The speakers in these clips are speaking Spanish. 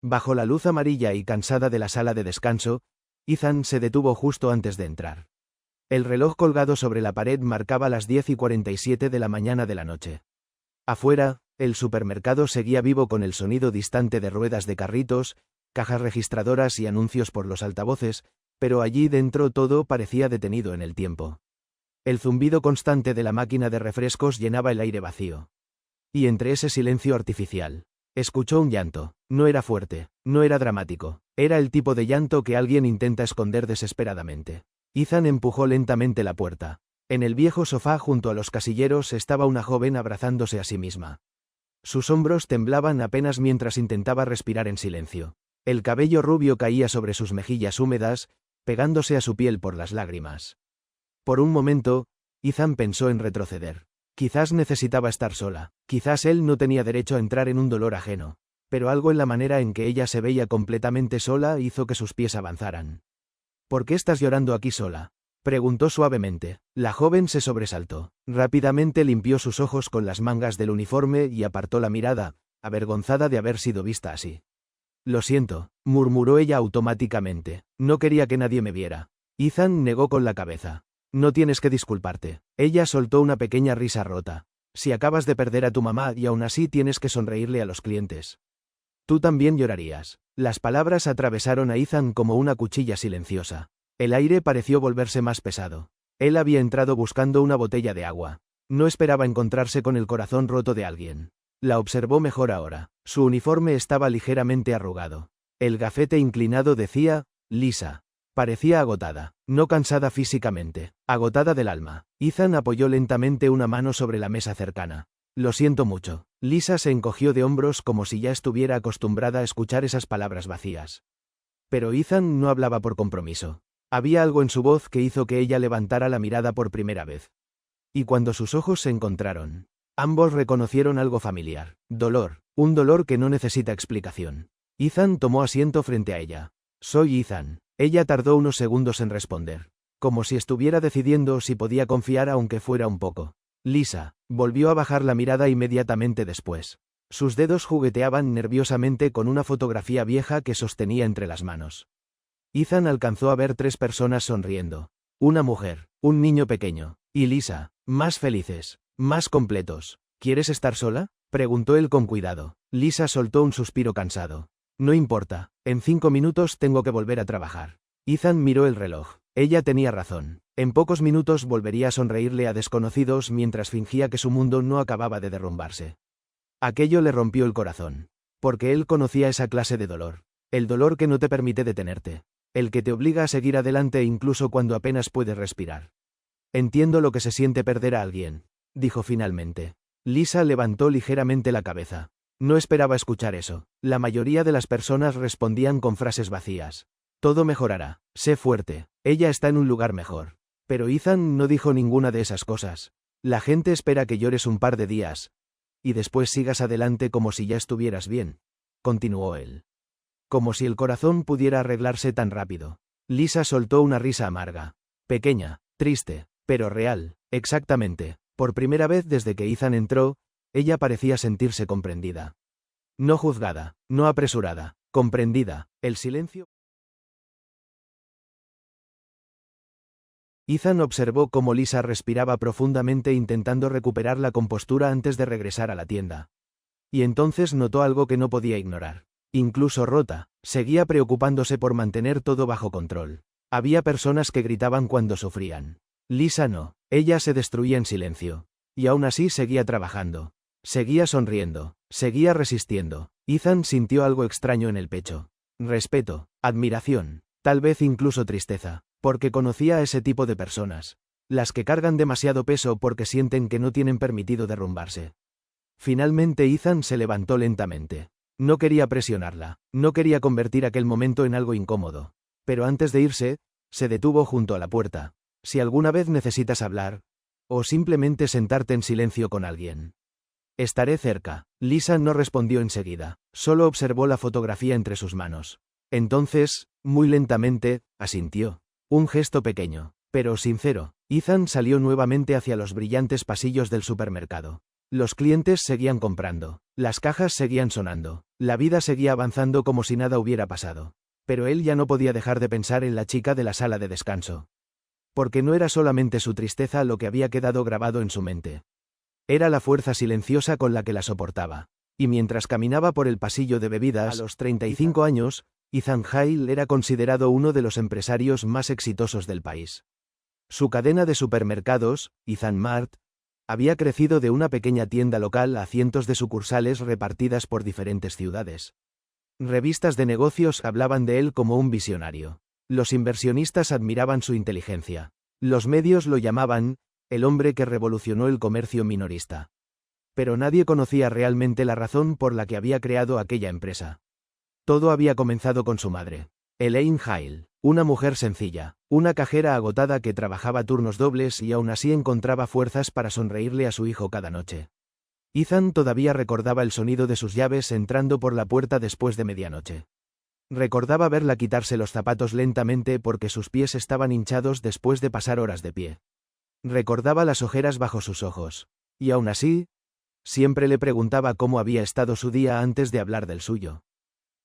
Bajo la luz amarilla y cansada de la sala de descanso, Ethan se detuvo justo antes de entrar. El reloj colgado sobre la pared marcaba las 10:47 de la mañana de la noche. Afuera, el supermercado seguía vivo con el sonido distante de ruedas de carritos, cajas registradoras y anuncios por los altavoces, pero allí dentro todo parecía detenido en el tiempo. El zumbido constante de la máquina de refrescos llenaba el aire vacío. Y entre ese silencio artificial, escuchó un llanto. No era fuerte, no era dramático, era el tipo de llanto que alguien intenta esconder desesperadamente. Ethan empujó lentamente la puerta. En el viejo sofá junto a los casilleros estaba una joven abrazándose a sí misma. Sus hombros temblaban apenas mientras intentaba respirar en silencio. El cabello rubio caía sobre sus mejillas húmedas, pegándose a su piel por las lágrimas. Por un momento, Ethan pensó en retroceder. Quizás necesitaba estar sola, quizás él no tenía derecho a entrar en un dolor ajeno, pero algo en la manera en que ella se veía completamente sola hizo que sus pies avanzaran. ¿Por qué estás llorando aquí sola?, preguntó suavemente. La joven se sobresaltó. Rápidamente limpió sus ojos con las mangas del uniforme y apartó la mirada, avergonzada de haber sido vista así. Lo siento, murmuró ella automáticamente. No quería que nadie me viera. Ethan negó con la cabeza. No tienes que disculparte. Ella soltó una pequeña risa rota. Si acabas de perder a tu mamá y aún así tienes que sonreírle a los clientes. Tú también llorarías. Las palabras atravesaron a Ethan como una cuchilla silenciosa. El aire pareció volverse más pesado. Él había entrado buscando una botella de agua. No esperaba encontrarse con el corazón roto de alguien. La observó mejor ahora. Su uniforme estaba ligeramente arrugado. El gafete inclinado decía, Lisa. Parecía agotada, no cansada físicamente, agotada del alma. Ethan apoyó lentamente una mano sobre la mesa cercana. Lo siento mucho. Lisa se encogió de hombros como si ya estuviera acostumbrada a escuchar esas palabras vacías. Pero Ethan no hablaba por compromiso. Había algo en su voz que hizo que ella levantara la mirada por primera vez. Y cuando sus ojos se encontraron, ambos reconocieron algo familiar. Dolor, un dolor que no necesita explicación. Ethan tomó asiento frente a ella. Soy Ethan. Ella tardó unos segundos en responder, como si estuviera decidiendo si podía confiar aunque fuera un poco. Lisa, volvió a bajar la mirada inmediatamente después. Sus dedos jugueteaban nerviosamente con una fotografía vieja que sostenía entre las manos. Ethan alcanzó a ver 3 personas sonriendo. Una mujer, un niño pequeño, y Lisa, más felices, más completos. ¿Quieres estar sola?, preguntó él con cuidado. Lisa soltó un suspiro cansado. No importa, en 5 minutos tengo que volver a trabajar. Ethan miró el reloj. Ella tenía razón. En pocos minutos volvería a sonreírle a desconocidos mientras fingía que su mundo no acababa de derrumbarse. Aquello le rompió el corazón. Porque él conocía esa clase de dolor. El dolor que no te permite detenerte. El que te obliga a seguir adelante incluso cuando apenas puedes respirar. Entiendo lo que se siente perder a alguien, dijo finalmente. Lisa levantó ligeramente la cabeza. No esperaba escuchar eso. La mayoría de las personas respondían con frases vacías. Todo mejorará. Sé fuerte. Ella está en un lugar mejor. Pero Ethan no dijo ninguna de esas cosas. La gente espera que llores un par de días. Y después sigas adelante como si ya estuvieras bien. Continuó él. Como si el corazón pudiera arreglarse tan rápido. Lisa soltó una risa amarga. Pequeña, triste, pero real. Exactamente. Por primera vez desde que Ethan entró, ella parecía sentirse comprendida. No juzgada, no apresurada, comprendida. El silencio. Ethan observó cómo Lisa respiraba profundamente intentando recuperar la compostura antes de regresar a la tienda. Y entonces notó algo que no podía ignorar. Incluso rota, seguía preocupándose por mantener todo bajo control. Había personas que gritaban cuando sufrían. Lisa no, ella se destruía en silencio. Y aún así seguía trabajando. Seguía sonriendo, seguía resistiendo. Ethan sintió algo extraño en el pecho. Respeto, admiración, tal vez incluso tristeza, porque conocía a ese tipo de personas. Las que cargan demasiado peso porque sienten que no tienen permitido derrumbarse. Finalmente Ethan se levantó lentamente. No quería presionarla, no quería convertir aquel momento en algo incómodo. Pero antes de irse, se detuvo junto a la puerta. Si alguna vez necesitas hablar, o simplemente sentarte en silencio con alguien. Estaré cerca. Lisa no respondió enseguida, solo observó la fotografía entre sus manos. Entonces, muy lentamente, asintió. Un gesto pequeño, pero sincero. Ethan salió nuevamente hacia los brillantes pasillos del supermercado. Los clientes seguían comprando, las cajas seguían sonando, la vida seguía avanzando como si nada hubiera pasado. Pero él ya no podía dejar de pensar en la chica de la sala de descanso. Porque no era solamente su tristeza lo que había quedado grabado en su mente. Era la fuerza silenciosa con la que la soportaba. Y mientras caminaba por el pasillo de bebidas, a los 35 años, Ethan Hale era considerado uno de los empresarios más exitosos del país. Su cadena de supermercados, Ethan Mart, había crecido de una pequeña tienda local a cientos de sucursales repartidas por diferentes ciudades. Revistas de negocios hablaban de él como un visionario. Los inversionistas admiraban su inteligencia. Los medios lo llamaban el hombre que revolucionó el comercio minorista. Pero nadie conocía realmente la razón por la que había creado aquella empresa. Todo había comenzado con su madre, Elaine Hale, una mujer sencilla, una cajera agotada que trabajaba turnos dobles y aún así encontraba fuerzas para sonreírle a su hijo cada noche. Ethan todavía recordaba el sonido de sus llaves entrando por la puerta después de medianoche. Recordaba verla quitarse los zapatos lentamente porque sus pies estaban hinchados después de pasar horas de pie. Recordaba las ojeras bajo sus ojos. Y aún así, siempre le preguntaba cómo había estado su día antes de hablar del suyo.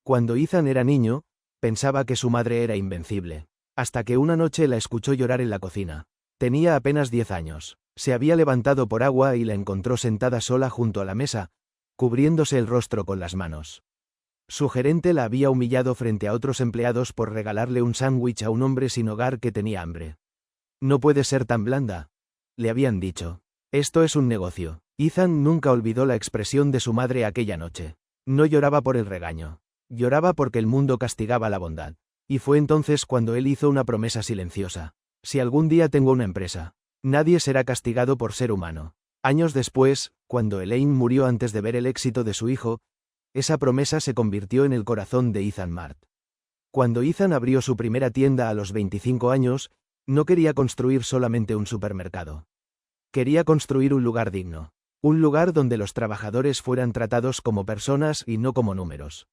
Cuando Ethan era niño, pensaba que su madre era invencible. Hasta que una noche la escuchó llorar en la cocina. Tenía apenas 10 años. Se había levantado por agua y la encontró sentada sola junto a la mesa, cubriéndose el rostro con las manos. Su gerente la había humillado frente a otros empleados por regalarle un sándwich a un hombre sin hogar que tenía hambre. «No puede ser tan blanda», le habían dicho. «Esto es un negocio». Ethan nunca olvidó la expresión de su madre aquella noche. No lloraba por el regaño. Lloraba porque el mundo castigaba la bondad. Y fue entonces cuando él hizo una promesa silenciosa. «Si algún día tengo una empresa, nadie será castigado por ser humano». Años después, cuando Elaine murió antes de ver el éxito de su hijo, esa promesa se convirtió en el corazón de Ethan Mart. Cuando Ethan abrió su primera tienda a los 25 años, no quería construir solamente un supermercado. Quería construir un lugar digno. Un lugar donde los trabajadores fueran tratados como personas y no como números.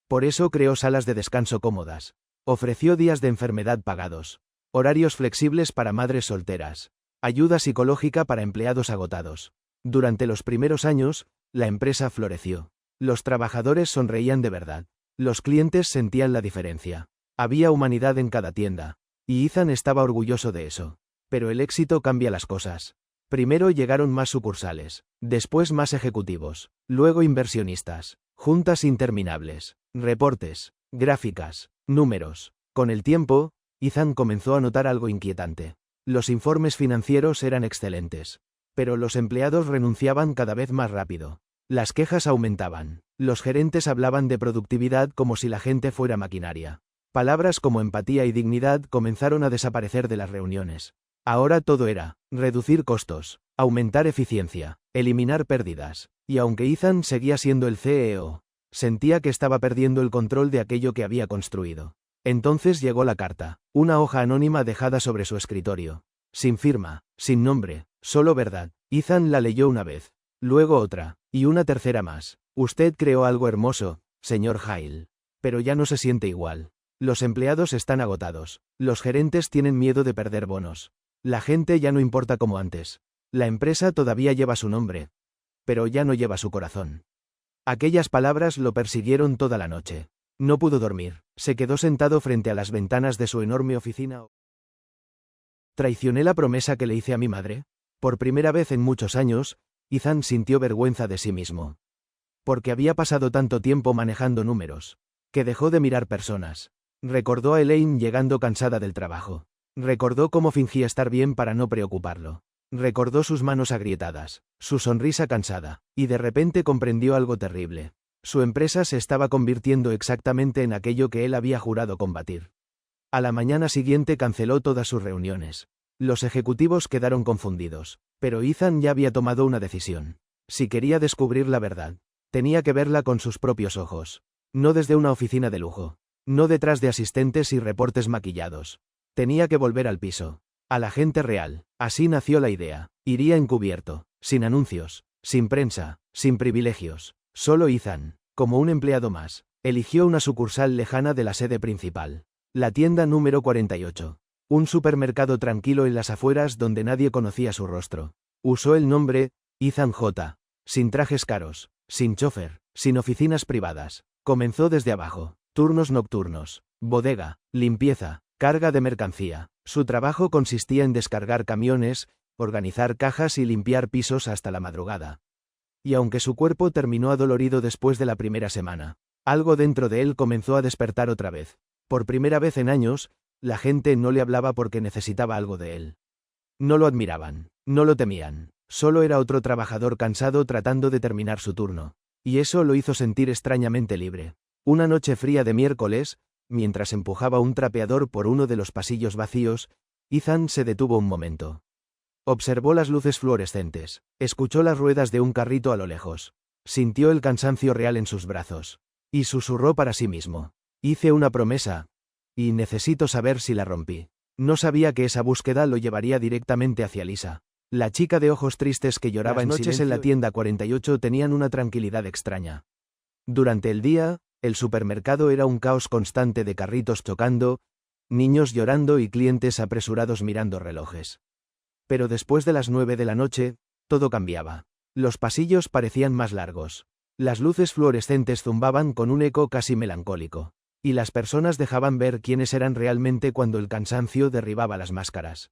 Por eso creó salas de descanso cómodas. Ofreció días de enfermedad pagados. Horarios flexibles para madres solteras. Ayuda psicológica para empleados agotados. Durante los primeros años, la empresa floreció. Los trabajadores sonreían de verdad. Los clientes sentían la diferencia. Había humanidad en cada tienda. Y Ethan estaba orgulloso de eso. Pero el éxito cambia las cosas. Primero llegaron más sucursales, después más ejecutivos, luego inversionistas, juntas interminables, reportes, gráficas, números. Con el tiempo, Ethan comenzó a notar algo inquietante. Los informes financieros eran excelentes. Pero los empleados renunciaban cada vez más rápido. Las quejas aumentaban. Los gerentes hablaban de productividad como si la gente fuera maquinaria. Palabras como empatía y dignidad comenzaron a desaparecer de las reuniones. Ahora todo era reducir costos, aumentar eficiencia, eliminar pérdidas. Y aunque Ethan seguía siendo el CEO, sentía que estaba perdiendo el control de aquello que había construido. Entonces llegó la carta, una hoja anónima dejada sobre su escritorio. Sin firma, sin nombre, solo verdad. Ethan la leyó una vez, luego otra, y una tercera más. Usted creó algo hermoso, señor Hale. Pero ya no se siente igual. Los empleados están agotados. Los gerentes tienen miedo de perder bonos. La gente ya no importa como antes. La empresa todavía lleva su nombre, pero ya no lleva su corazón. Aquellas palabras lo persiguieron toda la noche. No pudo dormir. Se quedó sentado frente a las ventanas de su enorme oficina. ¿Traicioné la promesa que le hice a mi madre? Por primera vez en muchos años, Ethan sintió vergüenza de sí mismo. Porque había pasado tanto tiempo manejando números, que dejó de mirar personas. Recordó a Elaine llegando cansada del trabajo. Recordó cómo fingía estar bien para no preocuparlo. Recordó sus manos agrietadas, su sonrisa cansada, y de repente comprendió algo terrible. Su empresa se estaba convirtiendo exactamente en aquello que él había jurado combatir. A la mañana siguiente canceló todas sus reuniones. Los ejecutivos quedaron confundidos, pero Ethan ya había tomado una decisión. Si quería descubrir la verdad, tenía que verla con sus propios ojos. No desde una oficina de lujo. No detrás de asistentes y reportes maquillados. Tenía que volver al piso. A la gente real. Así nació la idea. Iría encubierto, sin anuncios, sin prensa, sin privilegios. Solo Ethan, como un empleado más, eligió una sucursal lejana de la sede principal. La tienda número 48. Un supermercado tranquilo en las afueras donde nadie conocía su rostro. Usó el nombre, Ethan J. sin trajes caros, sin chofer, sin oficinas privadas. Comenzó desde abajo, turnos nocturnos, bodega, limpieza, carga de mercancía. Su trabajo consistía en descargar camiones, organizar cajas y limpiar pisos hasta la madrugada. Y aunque su cuerpo terminó adolorido después de la primera semana, algo dentro de él comenzó a despertar otra vez. Por primera vez en años, la gente no le hablaba porque necesitaba algo de él. No lo admiraban, no lo temían, solo era otro trabajador cansado tratando de terminar su turno. Y eso lo hizo sentir extrañamente libre. Una noche fría de miércoles, mientras empujaba un trapeador por uno de los pasillos vacíos, Ethan se detuvo un momento. Observó las luces fluorescentes, escuchó las ruedas de un carrito a lo lejos, sintió el cansancio real en sus brazos, y susurró para sí mismo: hice una promesa, y necesito saber si la rompí. No sabía que esa búsqueda lo llevaría directamente hacia Lisa. La chica de ojos tristes que lloraba en noches en la tienda 48 tenían una tranquilidad extraña. Durante el día, el supermercado era un caos constante de carritos chocando, niños llorando y clientes apresurados mirando relojes. Pero después de las 9 de la noche, todo cambiaba. Los pasillos parecían más largos. Las luces fluorescentes zumbaban con un eco casi melancólico. Y las personas dejaban ver quiénes eran realmente cuando el cansancio derribaba las máscaras.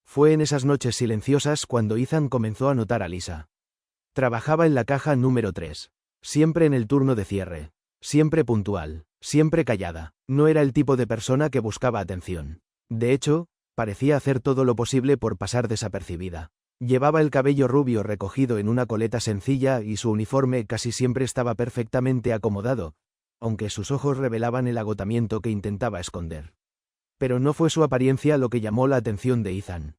Fue en esas noches silenciosas cuando Ethan comenzó a notar a Lisa. Trabajaba en la caja número 3. Siempre en el turno de cierre. Siempre puntual. Siempre callada. No era el tipo de persona que buscaba atención. De hecho, parecía hacer todo lo posible por pasar desapercibida. Llevaba el cabello rubio recogido en una coleta sencilla y su uniforme casi siempre estaba perfectamente acomodado, aunque sus ojos revelaban el agotamiento que intentaba esconder. Pero no fue su apariencia lo que llamó la atención de Ethan.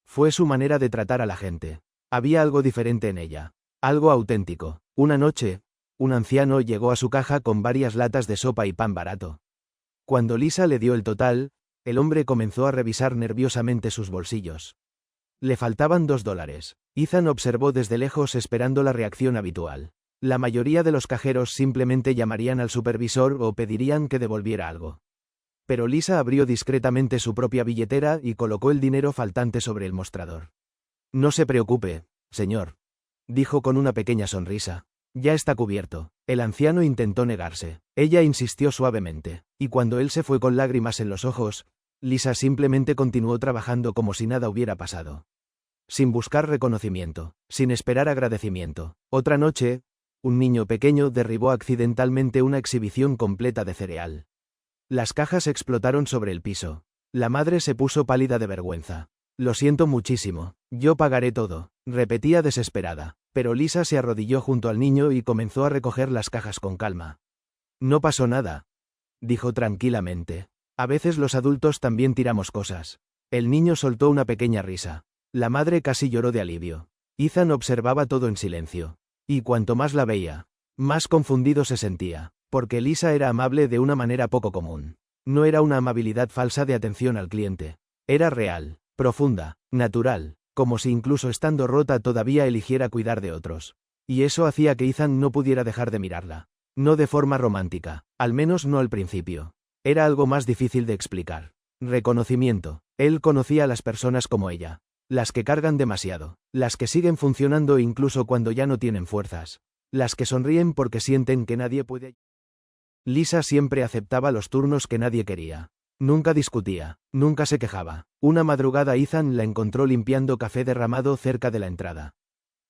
Fue su manera de tratar a la gente. Había algo diferente en ella. Algo auténtico. Una noche, un anciano llegó a su caja con varias latas de sopa y pan barato. Cuando Lisa le dio el total, el hombre comenzó a revisar nerviosamente sus bolsillos. Le faltaban $2. Ethan observó desde lejos esperando la reacción habitual. La mayoría de los cajeros simplemente llamarían al supervisor o pedirían que devolviera algo. Pero Lisa abrió discretamente su propia billetera y colocó el dinero faltante sobre el mostrador. No se preocupe, señor, dijo con una pequeña sonrisa. Ya está cubierto. El anciano intentó negarse. Ella insistió suavemente, y cuando él se fue con lágrimas en los ojos, Lisa simplemente continuó trabajando como si nada hubiera pasado. Sin buscar reconocimiento, sin esperar agradecimiento. Otra noche, un niño pequeño derribó accidentalmente una exhibición completa de cereal. Las cajas explotaron sobre el piso. La madre se puso pálida de vergüenza. Lo siento muchísimo, yo pagaré todo, repetía desesperada, pero Lisa se arrodilló junto al niño y comenzó a recoger las cajas con calma. No pasó nada, dijo tranquilamente. A veces los adultos también tiramos cosas. El niño soltó una pequeña risa. La madre casi lloró de alivio. Ethan observaba todo en silencio. Y cuanto más la veía, más confundido se sentía, porque Lisa era amable de una manera poco común. No era una amabilidad falsa de atención al cliente. Era real, profunda, natural, como si incluso estando rota todavía eligiera cuidar de otros. Y eso hacía que Ethan no pudiera dejar de mirarla. No de forma romántica, al menos no al principio. Era algo más difícil de explicar. Reconocimiento. Él conocía a las personas como ella. Las que cargan demasiado. Las que siguen funcionando incluso cuando ya no tienen fuerzas. Las que sonríen porque sienten que nadie puede. Lisa siempre aceptaba los turnos que nadie quería. Nunca discutía, nunca se quejaba. Una madrugada Ethan la encontró limpiando café derramado cerca de la entrada.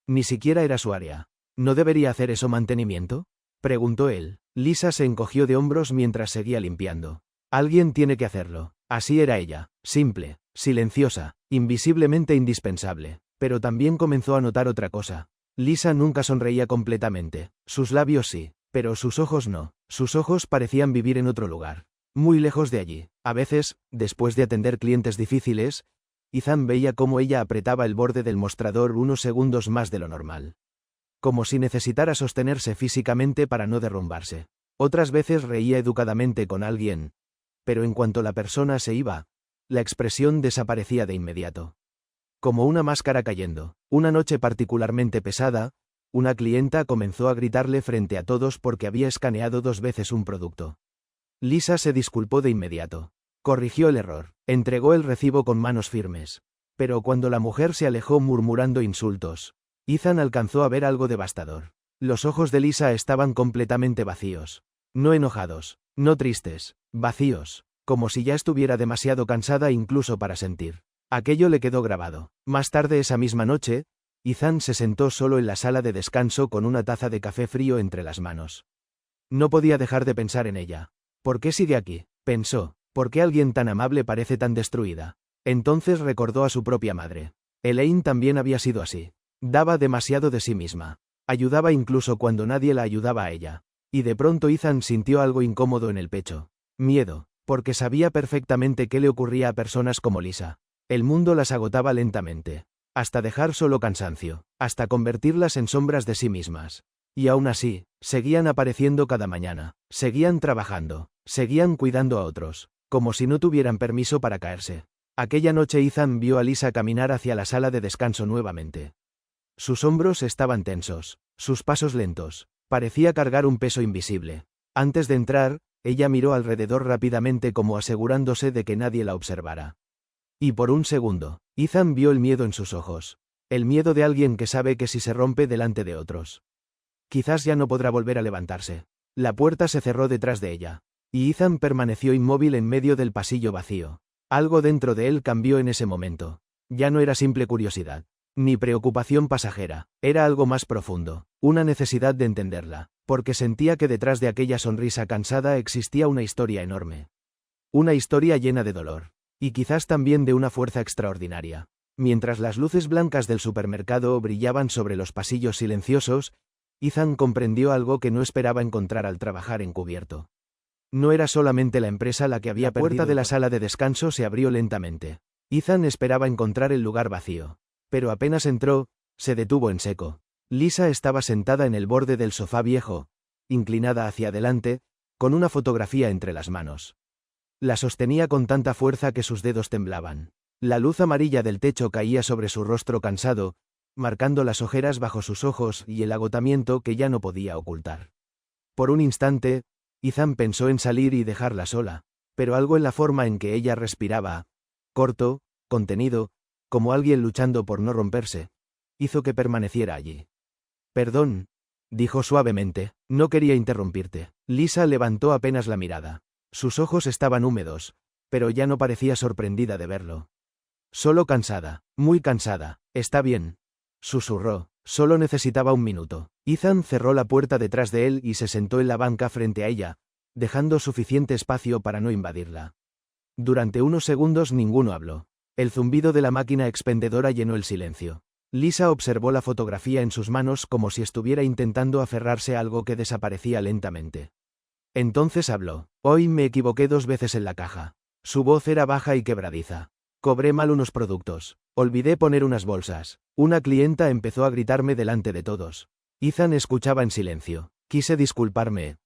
Ni siquiera era su área. ¿No debería hacer eso mantenimiento?, preguntó él. Lisa se encogió de hombros mientras seguía limpiando. Alguien tiene que hacerlo. Así era ella, simple, silenciosa, invisiblemente indispensable. Pero también comenzó a notar otra cosa. Lisa nunca sonreía completamente. Sus labios sí, pero sus ojos no. Sus ojos parecían vivir en otro lugar. Muy lejos de allí. A veces, después de atender clientes difíciles, Ethan veía cómo ella apretaba el borde del mostrador unos segundos más de lo normal. Como si necesitara sostenerse físicamente para no derrumbarse. Otras veces reía educadamente con alguien, pero en cuanto la persona se iba, la expresión desaparecía de inmediato. Como una máscara cayendo. Una noche particularmente pesada, una clienta comenzó a gritarle frente a todos porque había escaneado 2 veces un producto. Lisa se disculpó de inmediato. Corrigió el error. Entregó el recibo con manos firmes. Pero cuando la mujer se alejó murmurando insultos, Ethan alcanzó a ver algo devastador. Los ojos de Lisa estaban completamente vacíos. No enojados, no tristes, vacíos, como si ya estuviera demasiado cansada incluso para sentir. Aquello le quedó grabado. Más tarde esa misma noche, Ethan se sentó solo en la sala de descanso con una taza de café frío entre las manos. No podía dejar de pensar en ella. ¿Por qué sigue aquí?, pensó. ¿Por qué alguien tan amable parece tan destruida? Entonces recordó a su propia madre. Elaine también había sido así. Daba demasiado de sí misma. Ayudaba incluso cuando nadie la ayudaba a ella. Y de pronto Ethan sintió algo incómodo en el pecho. Miedo, porque sabía perfectamente qué le ocurría a personas como Lisa. El mundo las agotaba lentamente. Hasta dejar solo cansancio. Hasta convertirlas en sombras de sí mismas. Y aún así, seguían apareciendo cada mañana. Seguían trabajando. Seguían cuidando a otros. Como si no tuvieran permiso para caerse. Aquella noche Ethan vio a Lisa caminar hacia la sala de descanso nuevamente. Sus hombros estaban tensos, sus pasos lentos. Parecía cargar un peso invisible. Antes de entrar, ella miró alrededor rápidamente como asegurándose de que nadie la observara. Y por un segundo, Ethan vio el miedo en sus ojos. El miedo de alguien que sabe que si se rompe delante de otros, quizás ya no podrá volver a levantarse. La puerta se cerró detrás de ella. Y Ethan permaneció inmóvil en medio del pasillo vacío. Algo dentro de él cambió en ese momento. Ya no era simple curiosidad, ni preocupación pasajera, era algo más profundo, una necesidad de entenderla, porque sentía que detrás de aquella sonrisa cansada existía una historia enorme. Una historia llena de dolor. Y quizás también de una fuerza extraordinaria. Mientras las luces blancas del supermercado brillaban sobre los pasillos silenciosos, Ethan comprendió algo que no esperaba encontrar al trabajar encubierto. No era solamente la empresa la que había perdido. La puerta de la sala de descanso se abrió lentamente. Ethan esperaba encontrar el lugar vacío. Pero apenas entró, se detuvo en seco. Lisa estaba sentada en el borde del sofá viejo, inclinada hacia adelante, con una fotografía entre las manos. La sostenía con tanta fuerza que sus dedos temblaban. La luz amarilla del techo caía sobre su rostro cansado, marcando las ojeras bajo sus ojos y el agotamiento que ya no podía ocultar. Por un instante, Ethan pensó en salir y dejarla sola, pero algo en la forma en que ella respiraba, corto, contenido, como alguien luchando por no romperse, hizo que permaneciera allí. Perdón, dijo suavemente, no quería interrumpirte. Lisa levantó apenas la mirada. Sus ojos estaban húmedos, pero ya no parecía sorprendida de verlo. Solo cansada, muy cansada. Está bien, susurró. Solo necesitaba un minuto. Ethan cerró la puerta detrás de él y se sentó en la banca frente a ella, dejando suficiente espacio para no invadirla. Durante unos segundos ninguno habló. El zumbido de la máquina expendedora llenó el silencio. Lisa observó la fotografía en sus manos como si estuviera intentando aferrarse a algo que desaparecía lentamente. Entonces habló. Hoy me equivoqué 2 veces en la caja. Su voz era baja y quebradiza. Cobré mal unos productos. Olvidé poner unas bolsas. Una clienta empezó a gritarme delante de todos. Ethan escuchaba en silencio. Quise disculparme.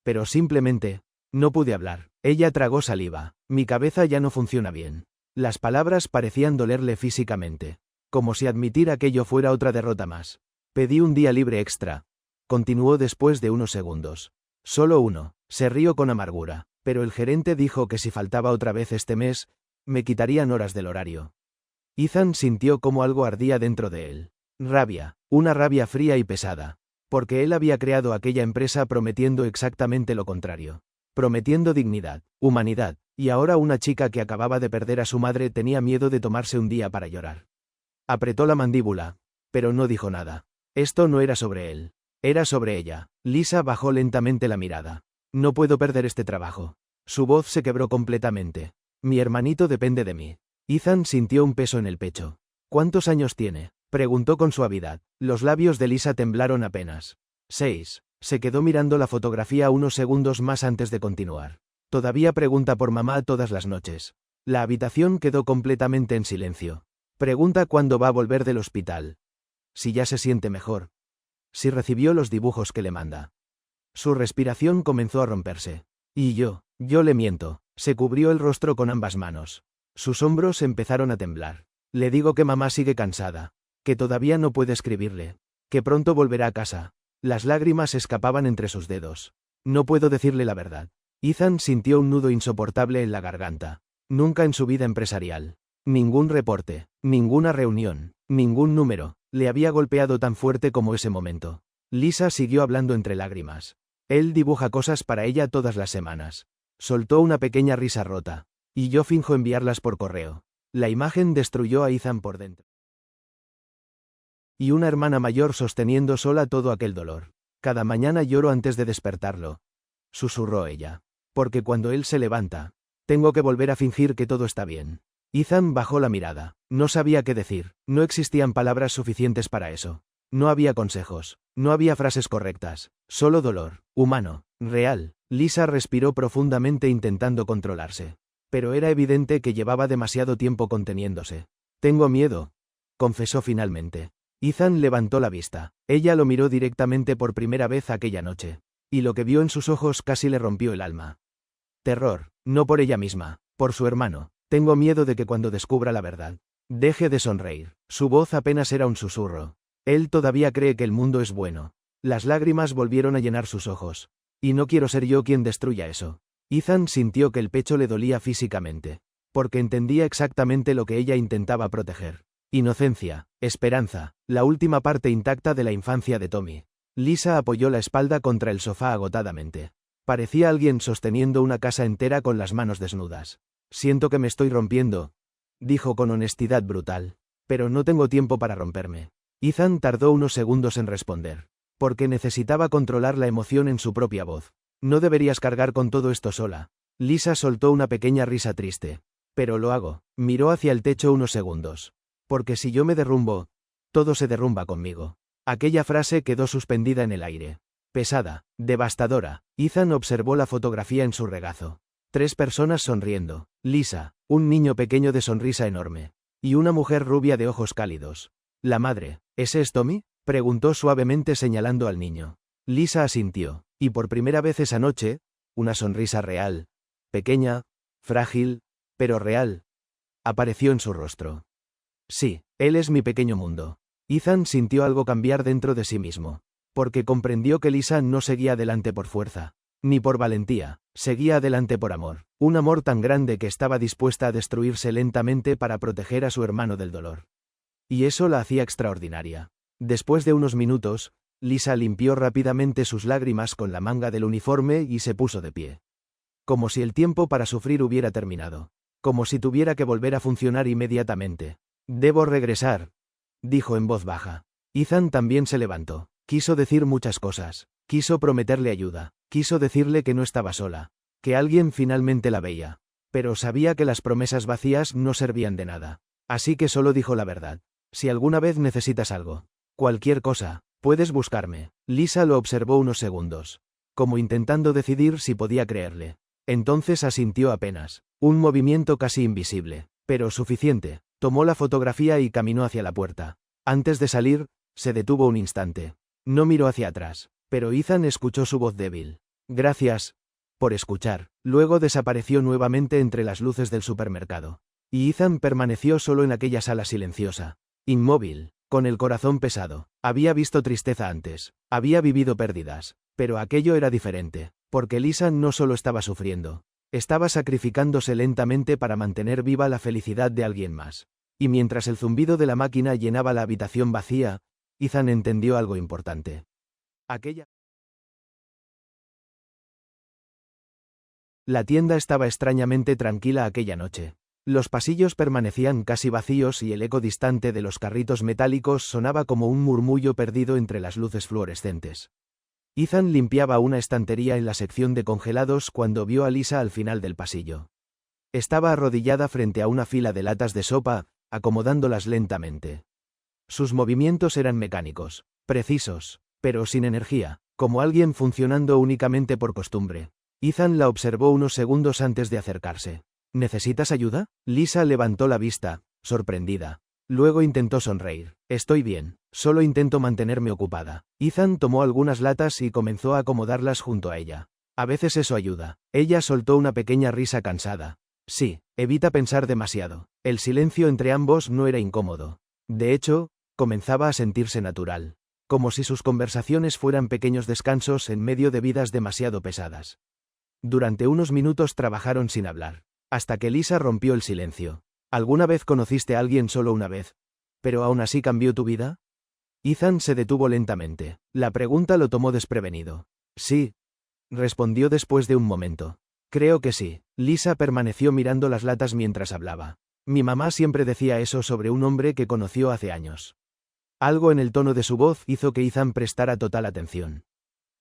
Pero simplemente, no pude hablar. Ella tragó saliva. Mi cabeza ya no funciona bien. Las palabras parecían dolerle físicamente. Como si admitir aquello fuera otra derrota más. Pedí un día libre extra. Continuó después de unos segundos. Solo uno. Se rió con amargura. Pero el gerente dijo que si faltaba otra vez este mes, me quitarían horas del horario. Ethan sintió como algo ardía dentro de él. Rabia, una rabia fría y pesada. Porque él había creado aquella empresa prometiendo exactamente lo contrario. Prometiendo dignidad, humanidad, y ahora una chica que acababa de perder a su madre tenía miedo de tomarse un día para llorar. Apretó la mandíbula, pero no dijo nada. Esto no era sobre él. Era sobre ella. Lisa bajó lentamente la mirada. No puedo perder este trabajo. Su voz se quebró completamente. Mi hermanito depende de mí. Ethan sintió un peso en el pecho. ¿Cuántos años tiene?, preguntó con suavidad. Los labios de Lisa temblaron apenas. 6. Se quedó mirando la fotografía unos segundos más antes de continuar. Todavía pregunta por mamá todas las noches. La habitación quedó completamente en silencio. Pregunta cuándo va a volver del hospital. Si ya se siente mejor. Si recibió los dibujos que le manda. Su respiración comenzó a romperse. Y yo le miento. Se cubrió el rostro con ambas manos. Sus hombros empezaron a temblar. Le digo que mamá sigue cansada. Que todavía no puede escribirle. Que pronto volverá a casa. Las lágrimas escapaban entre sus dedos. No puedo decirle la verdad. Ethan sintió un nudo insoportable en la garganta. Nunca en su vida empresarial. Ningún reporte, ninguna reunión, ningún número, Le había golpeado tan fuerte como ese momento. Lisa siguió hablando entre lágrimas. Él dibuja cosas para ella todas las semanas. Soltó una pequeña risa rota. Y yo finjo enviarlas por correo. La imagen destruyó a Ethan por dentro. Y una hermana mayor sosteniendo sola todo aquel dolor. Cada mañana lloro antes de despertarlo. Susurró ella. Porque cuando él se levanta, tengo que volver a fingir que todo está bien. Ethan bajó la mirada. No sabía qué decir. No existían palabras suficientes para eso. No había consejos. No había frases correctas. Solo dolor. Humano. Real. Lisa respiró profundamente intentando controlarse. Pero era evidente que llevaba demasiado tiempo conteniéndose. Tengo miedo, confesó finalmente. Ethan levantó la vista. Ella lo miró directamente por primera vez aquella noche. Y lo que vio en sus ojos casi le rompió el alma. Terror, no por ella misma, por su hermano. Tengo miedo de que cuando descubra la verdad, deje de sonreír. Su voz apenas era un susurro. Él todavía cree que el mundo es bueno. Las lágrimas volvieron a llenar sus ojos. Y no quiero ser yo quien destruya eso. Ethan sintió que el pecho le dolía físicamente. Porque entendía exactamente lo que ella intentaba proteger. Inocencia, esperanza, la última parte intacta de la infancia de Tommy. Lisa apoyó la espalda contra el sofá agotadamente. Parecía alguien sosteniendo una casa entera con las manos desnudas. Siento que me estoy rompiendo, dijo con honestidad brutal. Pero no tengo tiempo para romperme. Ethan tardó unos segundos en responder. Porque necesitaba controlar la emoción en su propia voz. No deberías cargar con todo esto sola. Lisa soltó una pequeña risa triste. Pero lo hago. Miró hacia el techo unos segundos. Porque si yo me derrumbo, todo se derrumba conmigo. Aquella frase quedó suspendida en el aire. Pesada, devastadora. Ethan observó la fotografía en su regazo. 3 personas sonriendo. Lisa, un niño pequeño de sonrisa enorme. Y una mujer rubia de ojos cálidos. La madre, ¿ese es Tommy?, preguntó suavemente señalando al niño. Lisa asintió. Y por primera vez esa noche, una sonrisa real, pequeña, frágil, pero real, apareció en su rostro. Sí, él es mi pequeño mundo. Ethan sintió algo cambiar dentro de sí mismo. Porque comprendió que Lisa no seguía adelante por fuerza, ni por valentía, seguía adelante por amor. Un amor tan grande que estaba dispuesta a destruirse lentamente para proteger a su hermano del dolor. Y eso la hacía extraordinaria. Después de unos minutos, Lisa limpió rápidamente sus lágrimas con la manga del uniforme y se puso de pie. Como si el tiempo para sufrir hubiera terminado. Como si tuviera que volver a funcionar inmediatamente. Debo regresar, dijo en voz baja. Ethan también se levantó. Quiso decir muchas cosas. Quiso prometerle ayuda. Quiso decirle que no estaba sola. Que alguien finalmente la veía. Pero sabía que las promesas vacías no servían de nada. Así que solo dijo la verdad. Si alguna vez necesitas algo, cualquier cosa, puedes buscarme. Lisa lo observó unos segundos. Como intentando decidir si podía creerle. Entonces asintió apenas. Un movimiento casi invisible. Pero suficiente. Tomó la fotografía y caminó hacia la puerta. Antes de salir, se detuvo un instante. No miró hacia atrás. Pero Ethan escuchó su voz débil. Gracias por escuchar. Luego desapareció nuevamente entre las luces del supermercado. Y Ethan permaneció solo en aquella sala silenciosa. Inmóvil, con el corazón pesado. Había visto tristeza antes. Había vivido pérdidas. Pero aquello era diferente. Porque Lisa no solo estaba sufriendo. Estaba sacrificándose lentamente para mantener viva la felicidad de alguien más. Y mientras el zumbido de la máquina llenaba la habitación vacía, Ethan entendió algo importante. La tienda estaba extrañamente tranquila aquella noche. Los pasillos permanecían casi vacíos y el eco distante de los carritos metálicos sonaba como un murmullo perdido entre las luces fluorescentes. Ethan limpiaba una estantería en la sección de congelados cuando vio a Lisa al final del pasillo. Estaba arrodillada frente a una fila de latas de sopa, acomodándolas lentamente. Sus movimientos eran mecánicos, precisos, pero sin energía, como alguien funcionando únicamente por costumbre. Ethan la observó unos segundos antes de acercarse. ¿Necesitas ayuda? Lisa levantó la vista, sorprendida. Luego intentó sonreír. Estoy bien, solo intento mantenerme ocupada. Ethan tomó algunas latas y comenzó a acomodarlas junto a ella. A veces eso ayuda. Ella soltó una pequeña risa cansada. Sí, evita pensar demasiado. El silencio entre ambos no era incómodo. De hecho, comenzaba a sentirse natural. Como si sus conversaciones fueran pequeños descansos en medio de vidas demasiado pesadas. Durante unos minutos trabajaron sin hablar. Hasta que Lisa rompió el silencio. ¿Alguna vez conociste a alguien solo una vez? ¿Pero aún así cambió tu vida? Ethan se detuvo lentamente. La pregunta lo tomó desprevenido. Sí, respondió después de un momento. Creo que sí. Lisa permaneció mirando las latas mientras hablaba. Mi mamá siempre decía eso sobre un hombre que conoció hace años. Algo en el tono de su voz hizo que Ethan prestara total atención.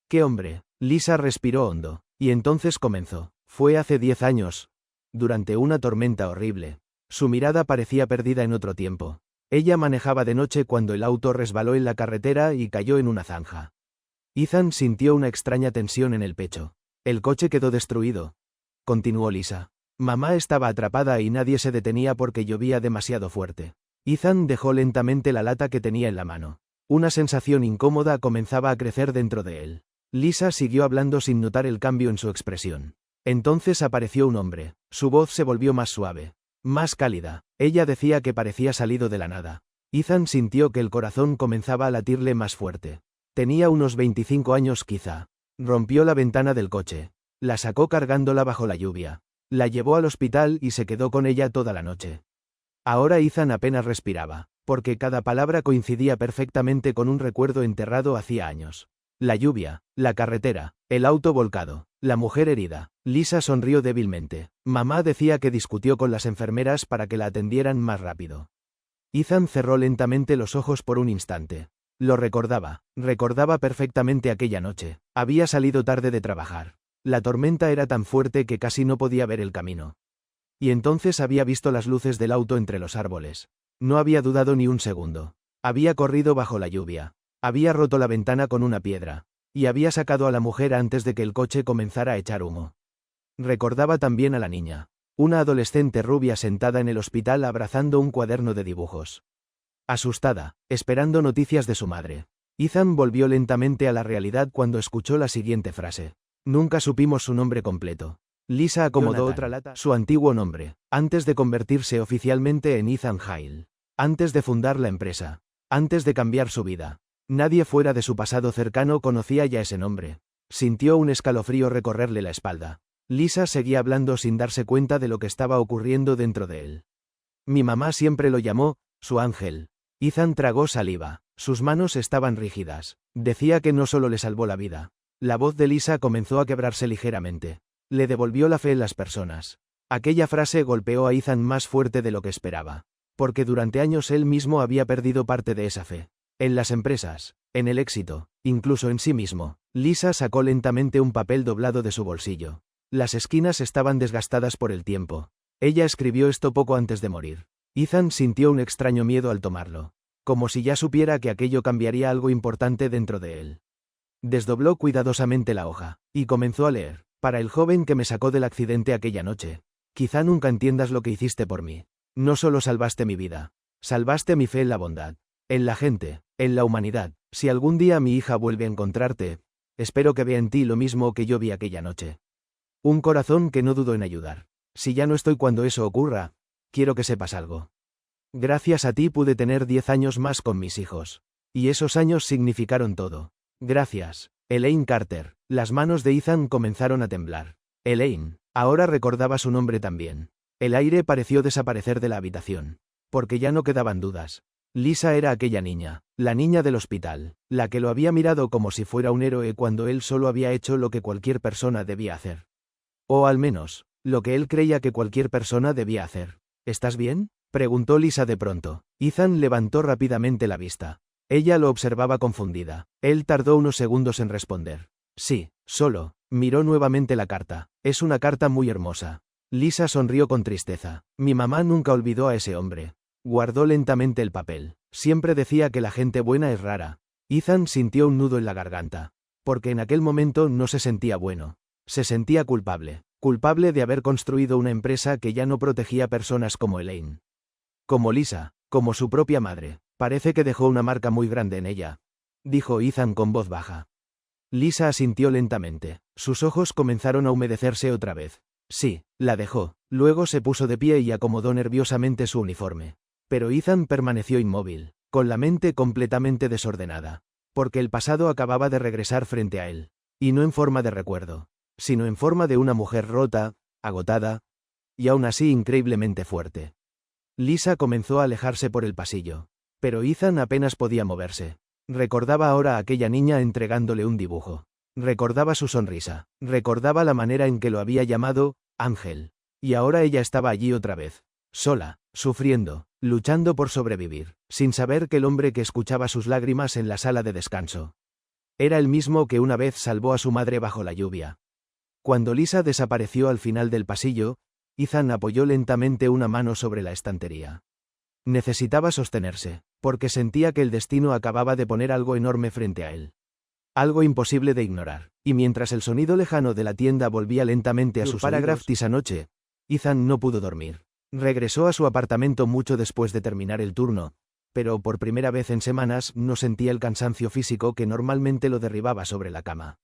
¿Qué hombre? Lisa respiró hondo, y entonces comenzó. Fue hace 10 años. Durante una tormenta horrible. Su mirada parecía perdida en otro tiempo. Ella manejaba de noche cuando el auto resbaló en la carretera y cayó en una zanja. Ethan sintió una extraña tensión en el pecho. El coche quedó destruido, continuó Lisa. Mamá estaba atrapada y nadie se detenía porque llovía demasiado fuerte. Ethan dejó lentamente la lata que tenía en la mano. Una sensación incómoda comenzaba a crecer dentro de él. Lisa siguió hablando sin notar el cambio en su expresión. Entonces apareció un hombre. Su voz se volvió más suave, más cálida. Ella decía que parecía salido de la nada. Ethan sintió que el corazón comenzaba a latirle más fuerte. Tenía unos 25 años quizá. Rompió la ventana del coche. La sacó cargándola bajo la lluvia. La llevó al hospital y se quedó con ella toda la noche. Ahora Ethan apenas respiraba, porque cada palabra coincidía perfectamente con un recuerdo enterrado hacía años. La lluvia, la carretera, el auto volcado, la mujer herida. Lisa sonrió débilmente. Mamá decía que discutió con las enfermeras para que la atendieran más rápido. Ethan cerró lentamente los ojos por un instante. Lo recordaba perfectamente aquella noche. Había salido tarde de trabajar. La tormenta era tan fuerte que casi no podía ver el camino. Y entonces había visto las luces del auto entre los árboles. No había dudado ni un segundo. Había corrido bajo la lluvia. Había roto la ventana con una piedra. Y había sacado a la mujer antes de que el coche comenzara a echar humo. Recordaba también a la niña. Una adolescente rubia sentada en el hospital abrazando un cuaderno de dibujos. Asustada, esperando noticias de su madre. Ethan volvió lentamente a la realidad cuando escuchó la siguiente frase. Nunca supimos su nombre completo. Lisa acomodó Jonathan. otra lata, su antiguo nombre, antes de convertirse oficialmente en Ethan Hale. Antes de fundar la empresa. Antes de cambiar su vida. Nadie fuera de su pasado cercano conocía ya ese nombre. Sintió un escalofrío recorrerle la espalda. Lisa seguía hablando sin darse cuenta de lo que estaba ocurriendo dentro de él. Mi mamá siempre lo llamó, su ángel. Ethan tragó saliva. Sus manos estaban rígidas. Decía que no solo le salvó la vida. La voz de Lisa comenzó a quebrarse ligeramente. Le devolvió la fe en las personas. Aquella frase golpeó a Ethan más fuerte de lo que esperaba. Porque durante años él mismo había perdido parte de esa fe. En las empresas, en el éxito, incluso en sí mismo. Lisa sacó lentamente un papel doblado de su bolsillo. Las esquinas estaban desgastadas por el tiempo. Ella escribió esto poco antes de morir. Ethan sintió un extraño miedo al tomarlo. Como si ya supiera que aquello cambiaría algo importante dentro de él. Desdobló cuidadosamente la hoja, y comenzó a leer. Para el joven que me sacó del accidente aquella noche. Quizá nunca entiendas lo que hiciste por mí. No solo salvaste mi vida. Salvaste mi fe en la bondad. En la gente, en la humanidad. Si algún día mi hija vuelve a encontrarte, espero que vea en ti lo mismo que yo vi aquella noche. Un corazón que no dudó en ayudar. Si ya no estoy cuando eso ocurra, quiero que sepas algo. Gracias a ti pude tener 10 años más con mis hijos. Y esos años significaron todo. Gracias, Elaine Carter. Las manos de Ethan comenzaron a temblar. Elaine. Ahora recordaba su nombre también. El aire pareció desaparecer de la habitación. Porque ya no quedaban dudas. Lisa era aquella niña, la niña del hospital, la que lo había mirado como si fuera un héroe cuando él solo había hecho lo que cualquier persona debía hacer. O al menos, lo que él creía que cualquier persona debía hacer. ¿Estás bien?, preguntó Lisa de pronto. Ethan levantó rápidamente la vista. Ella lo observaba confundida. Él tardó unos segundos en responder. Sí, solo. Miró nuevamente la carta. Es una carta muy hermosa. Lisa sonrió con tristeza. Mi mamá nunca olvidó a ese hombre. Guardó lentamente el papel. Siempre decía que la gente buena es rara. Ethan sintió un nudo en la garganta. Porque en aquel momento no se sentía bueno. Se sentía culpable. Culpable de haber construido una empresa que ya no protegía personas como Elaine. Como Lisa, como su propia madre. Parece que dejó una marca muy grande en ella. Dijo Ethan con voz baja. Lisa asintió lentamente. Sus ojos comenzaron a humedecerse otra vez. Sí, la dejó. Luego se puso de pie y acomodó nerviosamente su uniforme. Pero Ethan permaneció inmóvil, con la mente completamente desordenada. Porque el pasado acababa de regresar frente a él. Y no en forma de recuerdo, sino en forma de una mujer rota, agotada, y aún así increíblemente fuerte. Lisa comenzó a alejarse por el pasillo. Pero Ethan apenas podía moverse. Recordaba ahora a aquella niña entregándole un dibujo. Recordaba su sonrisa. Recordaba la manera en que lo había llamado, Ángel. Y ahora ella estaba allí otra vez. Sola, sufriendo, luchando por sobrevivir, sin saber que el hombre que escuchaba sus lágrimas en la sala de descanso era el mismo que una vez salvó a su madre bajo la lluvia. Cuando Lisa desapareció al final del pasillo, Ethan apoyó lentamente una mano sobre la estantería. Necesitaba sostenerse, porque sentía que el destino acababa de poner algo enorme frente a él. Algo imposible de ignorar. Y mientras el sonido lejano de la tienda volvía lentamente a sus oídos esa noche, Ethan no pudo dormir. Regresó a su apartamento mucho después de terminar el turno, pero por primera vez en semanas no sentía el cansancio físico que normalmente lo derribaba sobre la cama.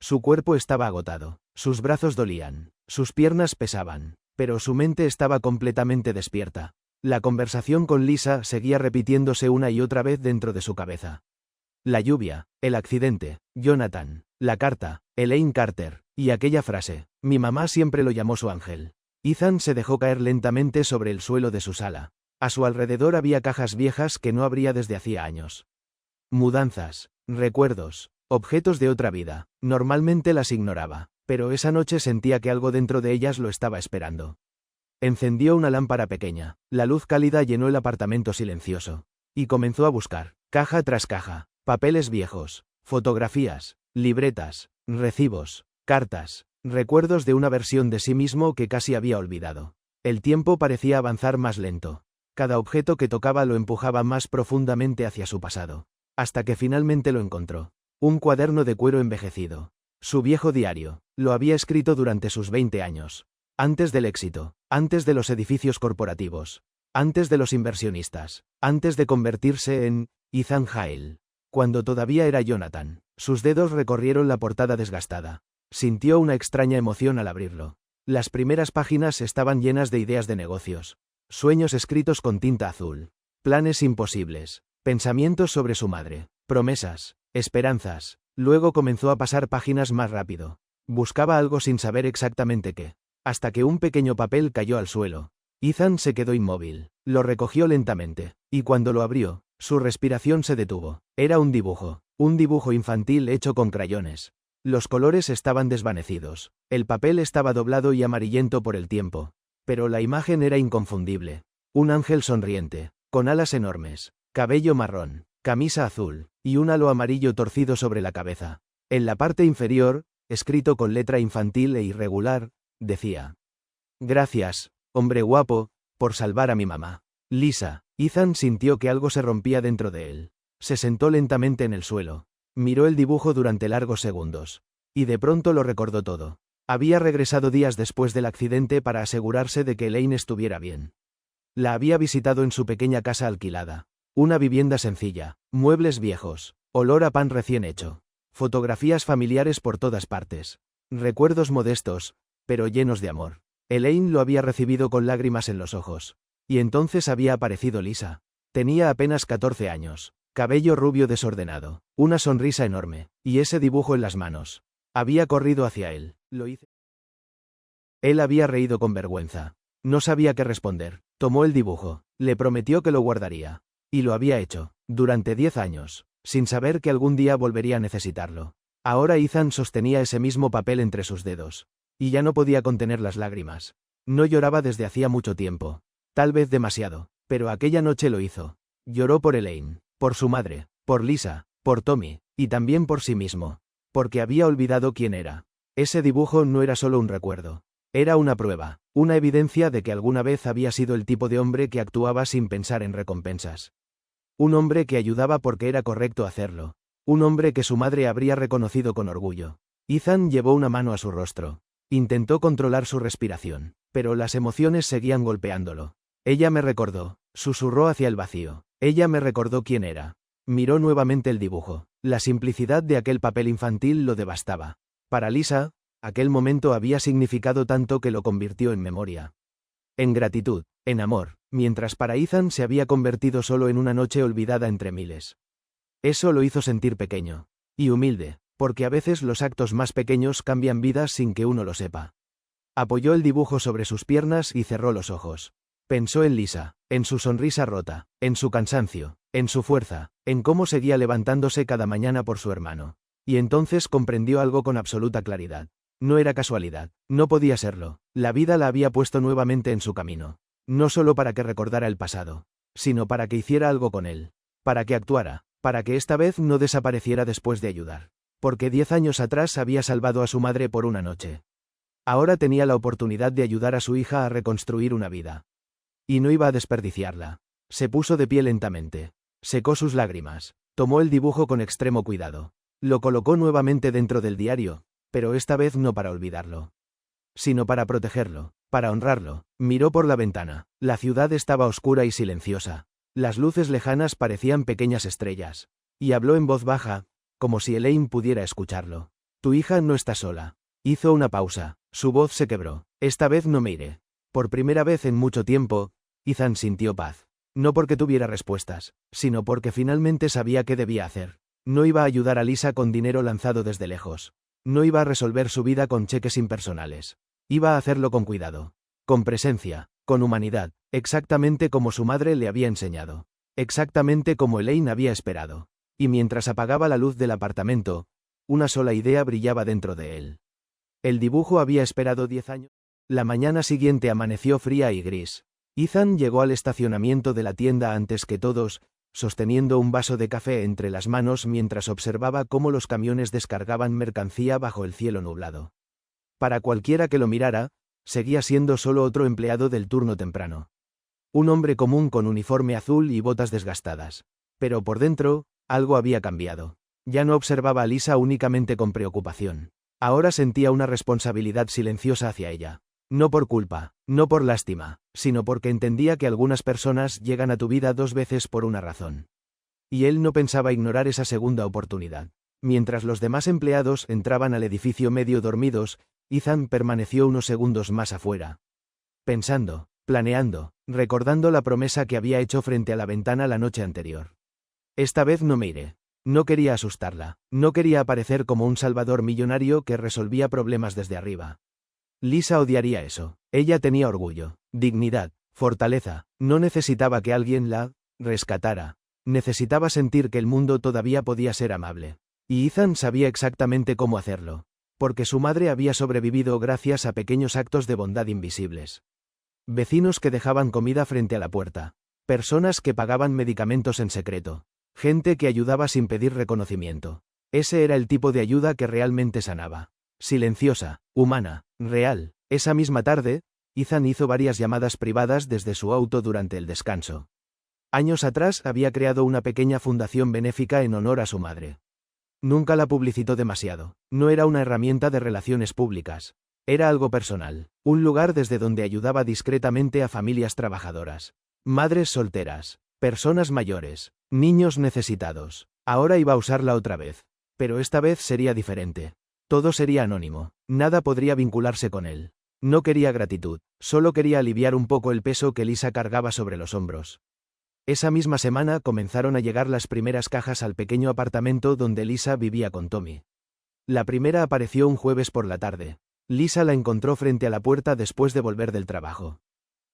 Su cuerpo estaba agotado, sus brazos dolían, sus piernas pesaban, pero su mente estaba completamente despierta. La conversación con Lisa seguía repitiéndose una y otra vez dentro de su cabeza. La lluvia, el accidente, Jonathan, la carta, Elaine Carter, y aquella frase, mi mamá siempre lo llamó su ángel. Ethan se dejó caer lentamente sobre el suelo de su sala. A su alrededor había cajas viejas que no abría desde hacía años. Mudanzas, recuerdos, objetos de otra vida. Normalmente las ignoraba, pero esa noche sentía que algo dentro de ellas lo estaba esperando. Encendió una lámpara pequeña. La luz cálida llenó el apartamento silencioso. Y comenzó a buscar, caja tras caja, papeles viejos, fotografías, libretas, recibos, cartas, recuerdos de una versión de sí mismo que casi había olvidado. El tiempo parecía avanzar más lento. Cada objeto que tocaba lo empujaba más profundamente hacia su pasado. Hasta que finalmente lo encontró. Un cuaderno de cuero envejecido. Su viejo diario. Lo había escrito durante sus 20 años. Antes del éxito. Antes de los edificios corporativos. Antes de los inversionistas. Antes de convertirse en Ethan Hale. Cuando todavía era Jonathan. Sus dedos recorrieron la portada desgastada. Sintió una extraña emoción al abrirlo. Las primeras páginas estaban llenas de ideas de negocios. Sueños escritos con tinta azul. Planes imposibles. Pensamientos sobre su madre. Promesas. Esperanzas. Luego comenzó a pasar páginas más rápido. Buscaba algo sin saber exactamente qué. Hasta que un pequeño papel cayó al suelo. Ethan se quedó inmóvil. Lo recogió lentamente. Y cuando lo abrió, su respiración se detuvo. Era un dibujo. Un dibujo infantil hecho con crayones. Los colores estaban desvanecidos. El papel estaba doblado y amarillento por el tiempo. Pero la imagen era inconfundible. Un ángel sonriente, con alas enormes, cabello marrón, camisa azul, y un halo amarillo torcido sobre la cabeza. En la parte inferior, escrito con letra infantil e irregular, decía: gracias, hombre guapo, por salvar a mi mamá. Lisa. Ethan sintió que algo se rompía dentro de él. Se sentó lentamente en el suelo. Miró el dibujo durante largos segundos. Y de pronto lo recordó todo. Había regresado días después del accidente para asegurarse de que Elaine estuviera bien. La había visitado en su pequeña casa alquilada. Una vivienda sencilla, muebles viejos, olor a pan recién hecho, fotografías familiares por todas partes, recuerdos modestos, pero llenos de amor. Elaine lo había recibido con lágrimas en los ojos. Y entonces había aparecido Lisa. Tenía apenas 14 años, cabello rubio desordenado, una sonrisa enorme, y ese dibujo en las manos. Había corrido hacia él. Lo hice. Él había reído con vergüenza. No sabía qué responder. Tomó el dibujo. Le prometió que lo guardaría. Y lo había hecho. Durante 10 años. Sin saber que algún día volvería a necesitarlo. Ahora Ethan sostenía ese mismo papel entre sus dedos. Y ya no podía contener las lágrimas. No lloraba desde hacía mucho tiempo. Tal vez demasiado. Pero aquella noche lo hizo. Lloró por Elaine. Por su madre. Por Lisa. Por Tommy. Y también por sí mismo. Porque había olvidado quién era. Ese dibujo no era solo un recuerdo. Era una prueba, una evidencia de que alguna vez había sido el tipo de hombre que actuaba sin pensar en recompensas. Un hombre que ayudaba porque era correcto hacerlo. Un hombre que su madre habría reconocido con orgullo. Ethan llevó una mano a su rostro. Intentó controlar su respiración, pero las emociones seguían golpeándolo. Ella me recordó, susurró hacia el vacío. Ella me recordó quién era. Miró nuevamente el dibujo. La simplicidad de aquel papel infantil lo devastaba. Para Lisa, aquel momento había significado tanto que lo convirtió en memoria. En gratitud, en amor, mientras para Ethan se había convertido solo en una noche olvidada entre miles. Eso lo hizo sentir pequeño. Y humilde, porque a veces los actos más pequeños cambian vidas sin que uno lo sepa. Apoyó el dibujo sobre sus piernas y cerró los ojos. Pensó en Lisa, en su sonrisa rota, en su cansancio, en su fuerza, en cómo seguía levantándose cada mañana por su hermano. Y entonces comprendió algo con absoluta claridad. No era casualidad, no podía serlo. La vida la había puesto nuevamente en su camino. No solo para que recordara el pasado, sino para que hiciera algo con él. Para que actuara, para que esta vez no desapareciera después de ayudar. Porque 10 años atrás había salvado a su madre por una noche. Ahora tenía la oportunidad de ayudar a su hija a reconstruir una vida. Y no iba a desperdiciarla. Se puso de pie lentamente. Secó sus lágrimas. Tomó el dibujo con extremo cuidado. Lo colocó nuevamente dentro del diario, pero esta vez no para olvidarlo, sino para protegerlo, para honrarlo. Miró por la ventana. La ciudad estaba oscura y silenciosa. Las luces lejanas parecían pequeñas estrellas. Y habló en voz baja, como si Elaine pudiera escucharlo. Tu hija no está sola. Hizo una pausa. Su voz se quebró. Esta vez no me iré. Por primera vez en mucho tiempo, Ethan sintió paz. No porque tuviera respuestas, sino porque finalmente sabía qué debía hacer. No iba a ayudar a Lisa con dinero lanzado desde lejos. No iba a resolver su vida con cheques impersonales. Iba a hacerlo con cuidado. Con presencia, con humanidad, exactamente como su madre le había enseñado. Exactamente como Elaine había esperado. Y mientras apagaba la luz del apartamento, una sola idea brillaba dentro de él. El dibujo había esperado 10 años. La mañana siguiente amaneció fría y gris. Ethan llegó al estacionamiento de la tienda antes que todos, sosteniendo un vaso de café entre las manos mientras observaba cómo los camiones descargaban mercancía bajo el cielo nublado. Para cualquiera que lo mirara, seguía siendo solo otro empleado del turno temprano. Un hombre común con uniforme azul y botas desgastadas. Pero por dentro, algo había cambiado. Ya no observaba a Lisa únicamente con preocupación. Ahora sentía una responsabilidad silenciosa hacia ella. No por culpa, no por lástima, sino porque entendía que algunas personas llegan a tu vida 2 veces por una razón. Y él no pensaba ignorar esa segunda oportunidad. Mientras los demás empleados entraban al edificio medio dormidos, Ethan permaneció unos segundos más afuera. Pensando, planeando, recordando la promesa que había hecho frente a la ventana la noche anterior. Esta vez no me iré. No quería asustarla, no quería aparecer como un salvador millonario que resolvía problemas desde arriba. Lisa odiaría eso. Ella tenía orgullo, dignidad, fortaleza. No necesitaba que alguien la rescatara. Necesitaba sentir que el mundo todavía podía ser amable. Y Ethan sabía exactamente cómo hacerlo. Porque su madre había sobrevivido gracias a pequeños actos de bondad invisibles. Vecinos que dejaban comida frente a la puerta. Personas que pagaban medicamentos en secreto. Gente que ayudaba sin pedir reconocimiento. Ese era el tipo de ayuda que realmente sanaba. Silenciosa, humana, real. Esa misma tarde, Ethan hizo varias llamadas privadas desde su auto durante el descanso. Años atrás había creado una pequeña fundación benéfica en honor a su madre. Nunca la publicitó demasiado. No era una herramienta de relaciones públicas. Era algo personal. Un lugar desde donde ayudaba discretamente a familias trabajadoras. Madres solteras. Personas mayores. Niños necesitados. Ahora iba a usarla otra vez. Pero esta vez sería diferente. Todo sería anónimo. Nada podría vincularse con él. No quería gratitud. Solo quería aliviar un poco el peso que Lisa cargaba sobre los hombros. Esa misma semana comenzaron a llegar las primeras cajas al pequeño apartamento donde Lisa vivía con Tommy. La primera apareció un jueves por la tarde. Lisa la encontró frente a la puerta después de volver del trabajo.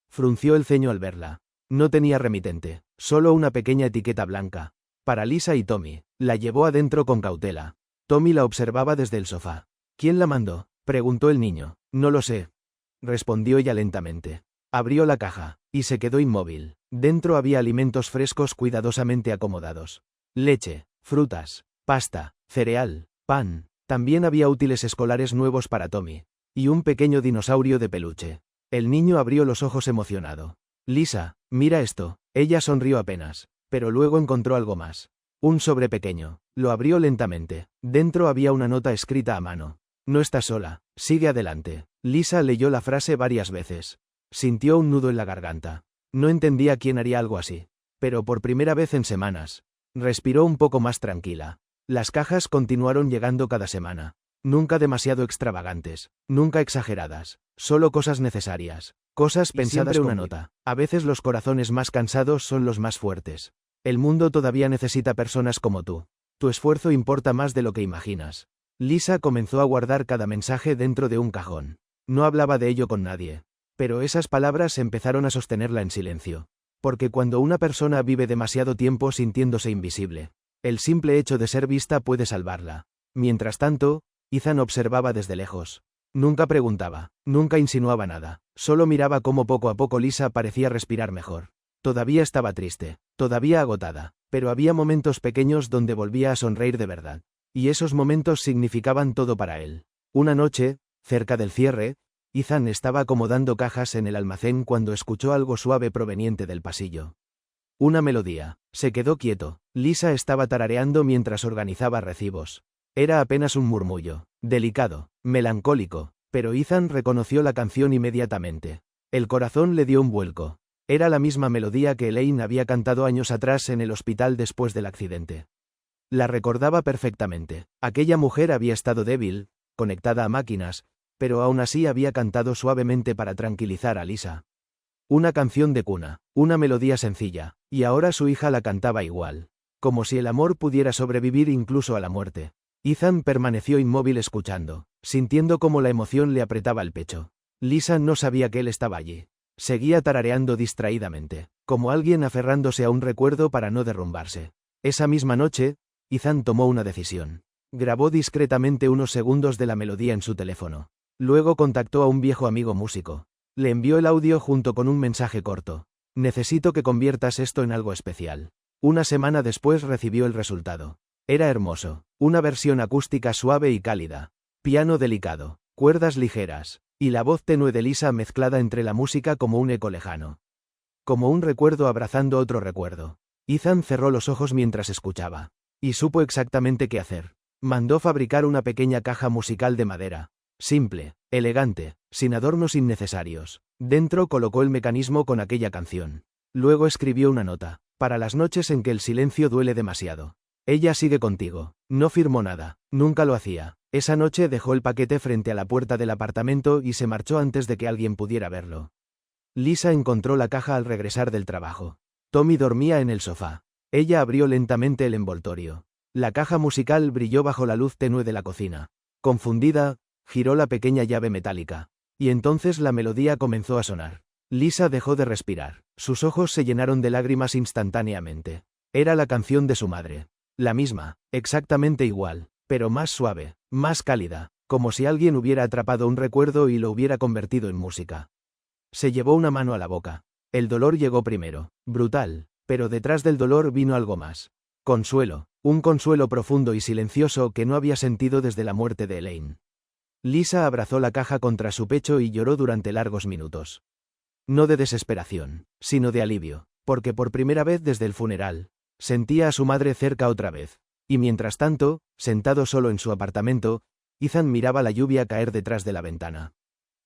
Frunció el ceño al verla. No tenía remitente, solo una pequeña etiqueta blanca. Para Lisa y Tommy. La llevó adentro con cautela. Tommy la observaba desde el sofá. ¿Quién la mandó?, preguntó el niño. No lo sé, respondió ella lentamente. Abrió la caja, y se quedó inmóvil. Dentro había alimentos frescos cuidadosamente acomodados. Leche, frutas, pasta, cereal, pan. También había útiles escolares nuevos para Tommy. Y un pequeño dinosaurio de peluche. El niño abrió los ojos emocionado. Lisa, mira esto. Ella sonrió apenas, pero luego encontró algo más. Un sobre pequeño. Lo abrió lentamente. Dentro había una nota escrita a mano. No estás sola, sigue adelante. Lisa leyó la frase varias veces. Sintió un nudo en la garganta. No entendía quién haría algo así. Pero por primera vez en semanas. Respiró un poco más tranquila. Las cajas continuaron llegando cada semana. Nunca demasiado extravagantes, nunca exageradas. Solo cosas necesarias. Cosas pensadas con una nota. A veces los corazones más cansados son los más fuertes. El mundo todavía necesita personas como tú. Tu esfuerzo importa más de lo que imaginas. Lisa comenzó a guardar cada mensaje dentro de un cajón. No hablaba de ello con nadie. Pero esas palabras empezaron a sostenerla en silencio. Porque cuando una persona vive demasiado tiempo sintiéndose invisible, el simple hecho de ser vista puede salvarla. Mientras tanto, Ethan observaba desde lejos. Nunca preguntaba, nunca insinuaba nada, solo miraba cómo poco a poco Lisa parecía respirar mejor. Todavía estaba triste, todavía agotada, pero había momentos pequeños donde volvía a sonreír de verdad. Y esos momentos significaban todo para él. Una noche, cerca del cierre, Ethan estaba acomodando cajas en el almacén cuando escuchó algo suave proveniente del pasillo. Una melodía. Se quedó quieto. Lisa estaba tarareando mientras organizaba recibos. Era apenas un murmullo, delicado, melancólico, pero Ethan reconoció la canción inmediatamente. El corazón le dio un vuelco. Era la misma melodía que Elaine había cantado años atrás en el hospital después del accidente. La recordaba perfectamente. Aquella mujer había estado débil, conectada a máquinas, pero aún así había cantado suavemente para tranquilizar a Lisa. Una canción de cuna, una melodía sencilla, y ahora su hija la cantaba igual. Como si el amor pudiera sobrevivir incluso a la muerte. Ethan permaneció inmóvil escuchando, sintiendo cómo la emoción le apretaba el pecho. Lisa no sabía que él estaba allí. Seguía tarareando distraídamente, como alguien aferrándose a un recuerdo para no derrumbarse. Esa misma noche, Ethan tomó una decisión. Grabó discretamente unos segundos de la melodía en su teléfono. Luego contactó a un viejo amigo músico. Le envió el audio junto con un mensaje corto. Necesito que conviertas esto en algo especial. Una semana después recibió el resultado. Era hermoso. Una versión acústica suave y cálida. Piano delicado, cuerdas ligeras, y la voz tenue de Lisa mezclada entre la música como un eco lejano. Como un recuerdo abrazando otro recuerdo. Ethan cerró los ojos mientras escuchaba. Y supo exactamente qué hacer. Mandó fabricar una pequeña caja musical de madera. Simple, elegante, sin adornos innecesarios. Dentro colocó el mecanismo con aquella canción. Luego escribió una nota. Para las noches en que el silencio duele demasiado. Ella sigue contigo. No firmó nada. Nunca lo hacía. Esa noche dejó el paquete frente a la puerta del apartamento y se marchó antes de que alguien pudiera verlo. Lisa encontró la caja al regresar del trabajo. Tommy dormía en el sofá. Ella abrió lentamente el envoltorio. La caja musical brilló bajo la luz tenue de la cocina. Confundida, giró la pequeña llave metálica. Y entonces la melodía comenzó a sonar. Lisa dejó de respirar. Sus ojos se llenaron de lágrimas instantáneamente. Era la canción de su madre. La misma, exactamente igual, pero más suave, más cálida, como si alguien hubiera atrapado un recuerdo y lo hubiera convertido en música. Se llevó una mano a la boca. El dolor llegó primero, brutal, pero detrás del dolor vino algo más. Consuelo, un consuelo profundo y silencioso que no había sentido desde la muerte de Elaine. Lisa abrazó la caja contra su pecho y lloró durante largos minutos. No de desesperación, sino de alivio, porque por primera vez desde el funeral, sentía a su madre cerca otra vez. Y mientras tanto, sentado solo en su apartamento, Ethan miraba la lluvia caer detrás de la ventana.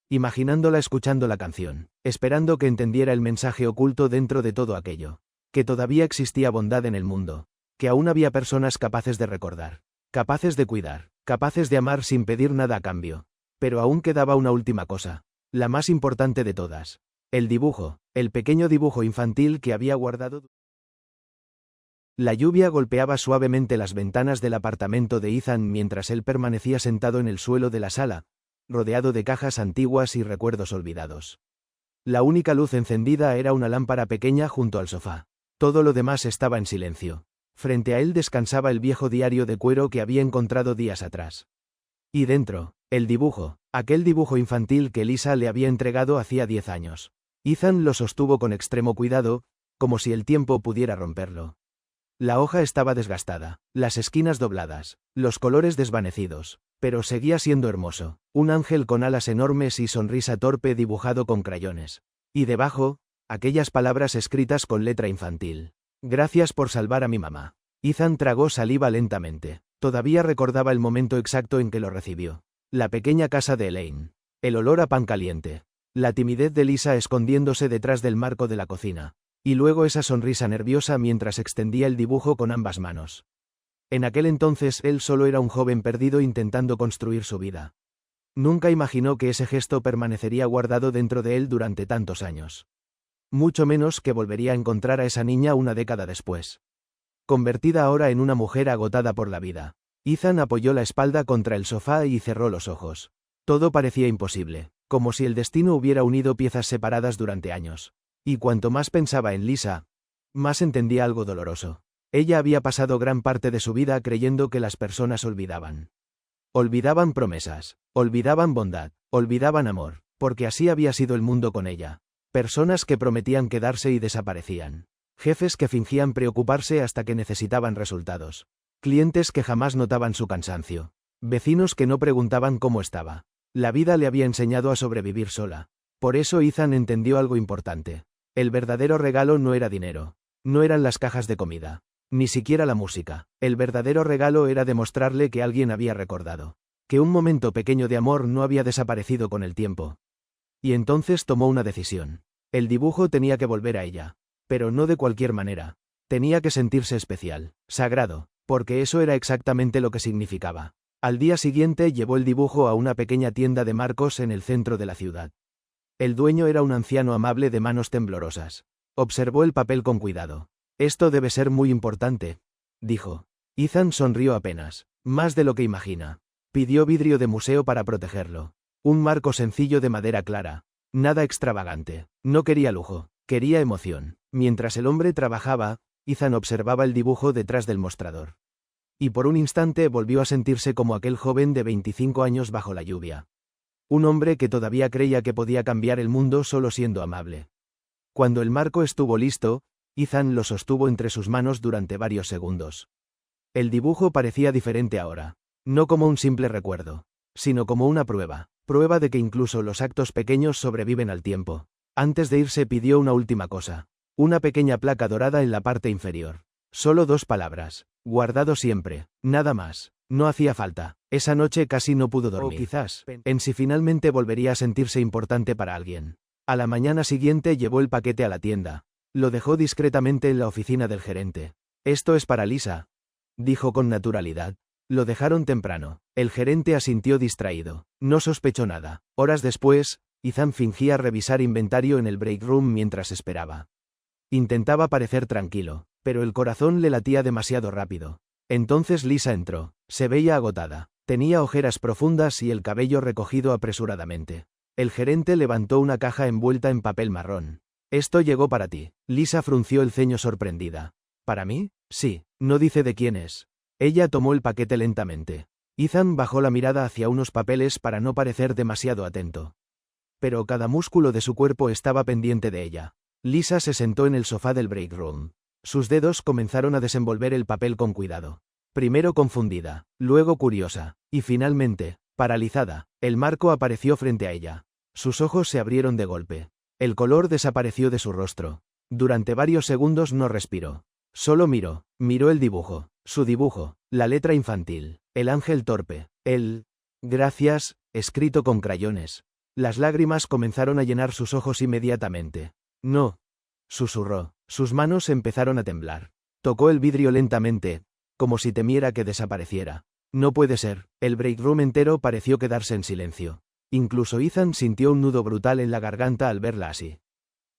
Imaginándola escuchando la canción, esperando que entendiera el mensaje oculto dentro de todo aquello. Que todavía existía bondad en el mundo. Que aún había personas capaces de recordar. Capaces de cuidar. Capaces de amar sin pedir nada a cambio. Pero aún quedaba una última cosa. La más importante de todas. El dibujo. El pequeño dibujo infantil que había guardado. La lluvia golpeaba suavemente las ventanas del apartamento de Ethan mientras él permanecía sentado en el suelo de la sala, rodeado de cajas antiguas y recuerdos olvidados. La única luz encendida era una lámpara pequeña junto al sofá. Todo lo demás estaba en silencio. Frente a él descansaba el viejo diario de cuero que había encontrado días atrás. Y dentro, el dibujo, aquel dibujo infantil que Lisa le había entregado hacía 10 años. Ethan lo sostuvo con extremo cuidado, como si el tiempo pudiera romperlo. La hoja estaba desgastada, las esquinas dobladas, los colores desvanecidos, pero seguía siendo hermoso, un ángel con alas enormes y sonrisa torpe dibujado con crayones. Y debajo, aquellas palabras escritas con letra infantil. Gracias por salvar a mi mamá. Ethan tragó saliva lentamente. Todavía recordaba el momento exacto en que lo recibió. La pequeña casa de Elaine. El olor a pan caliente. La timidez de Lisa escondiéndose detrás del marco de la cocina. Y luego esa sonrisa nerviosa mientras extendía el dibujo con ambas manos. En aquel entonces él solo era un joven perdido intentando construir su vida. Nunca imaginó que ese gesto permanecería guardado dentro de él durante tantos años. Mucho menos que volvería a encontrar a esa niña una década después. Convertida ahora en una mujer agotada por la vida. Ethan apoyó la espalda contra el sofá y cerró los ojos. Todo parecía imposible. como si el destino hubiera unido piezas separadas durante años. Y cuanto más pensaba en Lisa, más entendía algo doloroso. Ella había pasado gran parte de su vida creyendo que las personas olvidaban. Olvidaban promesas, olvidaban bondad, olvidaban amor, porque así había sido el mundo con ella. Personas que prometían quedarse y desaparecían. Jefes que fingían preocuparse hasta que necesitaban resultados. Clientes que jamás notaban su cansancio. Vecinos que no preguntaban cómo estaba. La vida le había enseñado a sobrevivir sola. Por eso Ethan entendió algo importante. El verdadero regalo no era dinero. No eran las cajas de comida. Ni siquiera la música. El verdadero regalo era demostrarle que alguien había recordado. Que un momento pequeño de amor no había desaparecido con el tiempo. Y entonces tomó una decisión. El dibujo tenía que volver a ella. Pero no de cualquier manera. Tenía que sentirse especial, sagrado, porque eso era exactamente lo que significaba. Al día siguiente llevó el dibujo a una pequeña tienda de marcos en el centro de la ciudad. El dueño era un anciano amable de manos temblorosas. Observó el papel con cuidado. «Esto debe ser muy importante», dijo. Ethan sonrió apenas. «Más de lo que imagina». Pidió vidrio de museo para protegerlo. Un marco sencillo de madera clara. Nada extravagante. No quería lujo. Quería emoción. Mientras el hombre trabajaba, Ethan observaba el dibujo detrás del mostrador. Y por un instante volvió a sentirse como aquel joven de 25 años bajo la lluvia. Un hombre que todavía creía que podía cambiar el mundo solo siendo amable. Cuando el marco estuvo listo, Ethan lo sostuvo entre sus manos durante varios segundos. El dibujo parecía diferente ahora. No como un simple recuerdo, sino como una prueba de que incluso los actos pequeños sobreviven al tiempo. Antes de irse pidió una última cosa. Una pequeña placa dorada en la parte inferior. Solo 2 palabras. Guardado siempre. Nada más. No hacía falta. Esa noche casi no pudo dormir. O quizás, en si finalmente volvería a sentirse importante para alguien. A la mañana siguiente llevó el paquete a la tienda. Lo dejó discretamente en la oficina del gerente. «Esto es para Lisa», dijo con naturalidad. Lo dejaron temprano. El gerente asintió distraído. No sospechó nada. Horas después, Ethan fingía revisar inventario en el break room mientras esperaba. Intentaba parecer tranquilo, pero el corazón le latía demasiado rápido. Entonces Lisa entró. Se veía agotada. Tenía ojeras profundas y el cabello recogido apresuradamente. El gerente levantó una caja envuelta en papel marrón. «Esto llegó para ti». Lisa frunció el ceño sorprendida. «¿Para mí?» «Sí. No dice de quién es». Ella tomó el paquete lentamente. Ethan bajó la mirada hacia unos papeles para no parecer demasiado atento. Pero cada músculo de su cuerpo estaba pendiente de ella. Lisa se sentó en el sofá del break room. Sus dedos comenzaron a desenvolver el papel con cuidado. Primero confundida, luego curiosa, y finalmente, paralizada. El marco apareció frente a ella. Sus ojos se abrieron de golpe. El color desapareció de su rostro. Durante varios segundos no respiró. Solo miró el dibujo. Su dibujo, la letra infantil, el ángel torpe, el «gracias», escrito con crayones. Las lágrimas comenzaron a llenar sus ojos inmediatamente. «No», susurró. Sus manos empezaron a temblar. Tocó el vidrio lentamente, como si temiera que desapareciera. «No puede ser». El break room entero pareció quedarse en silencio. Incluso Ethan sintió un nudo brutal en la garganta al verla así.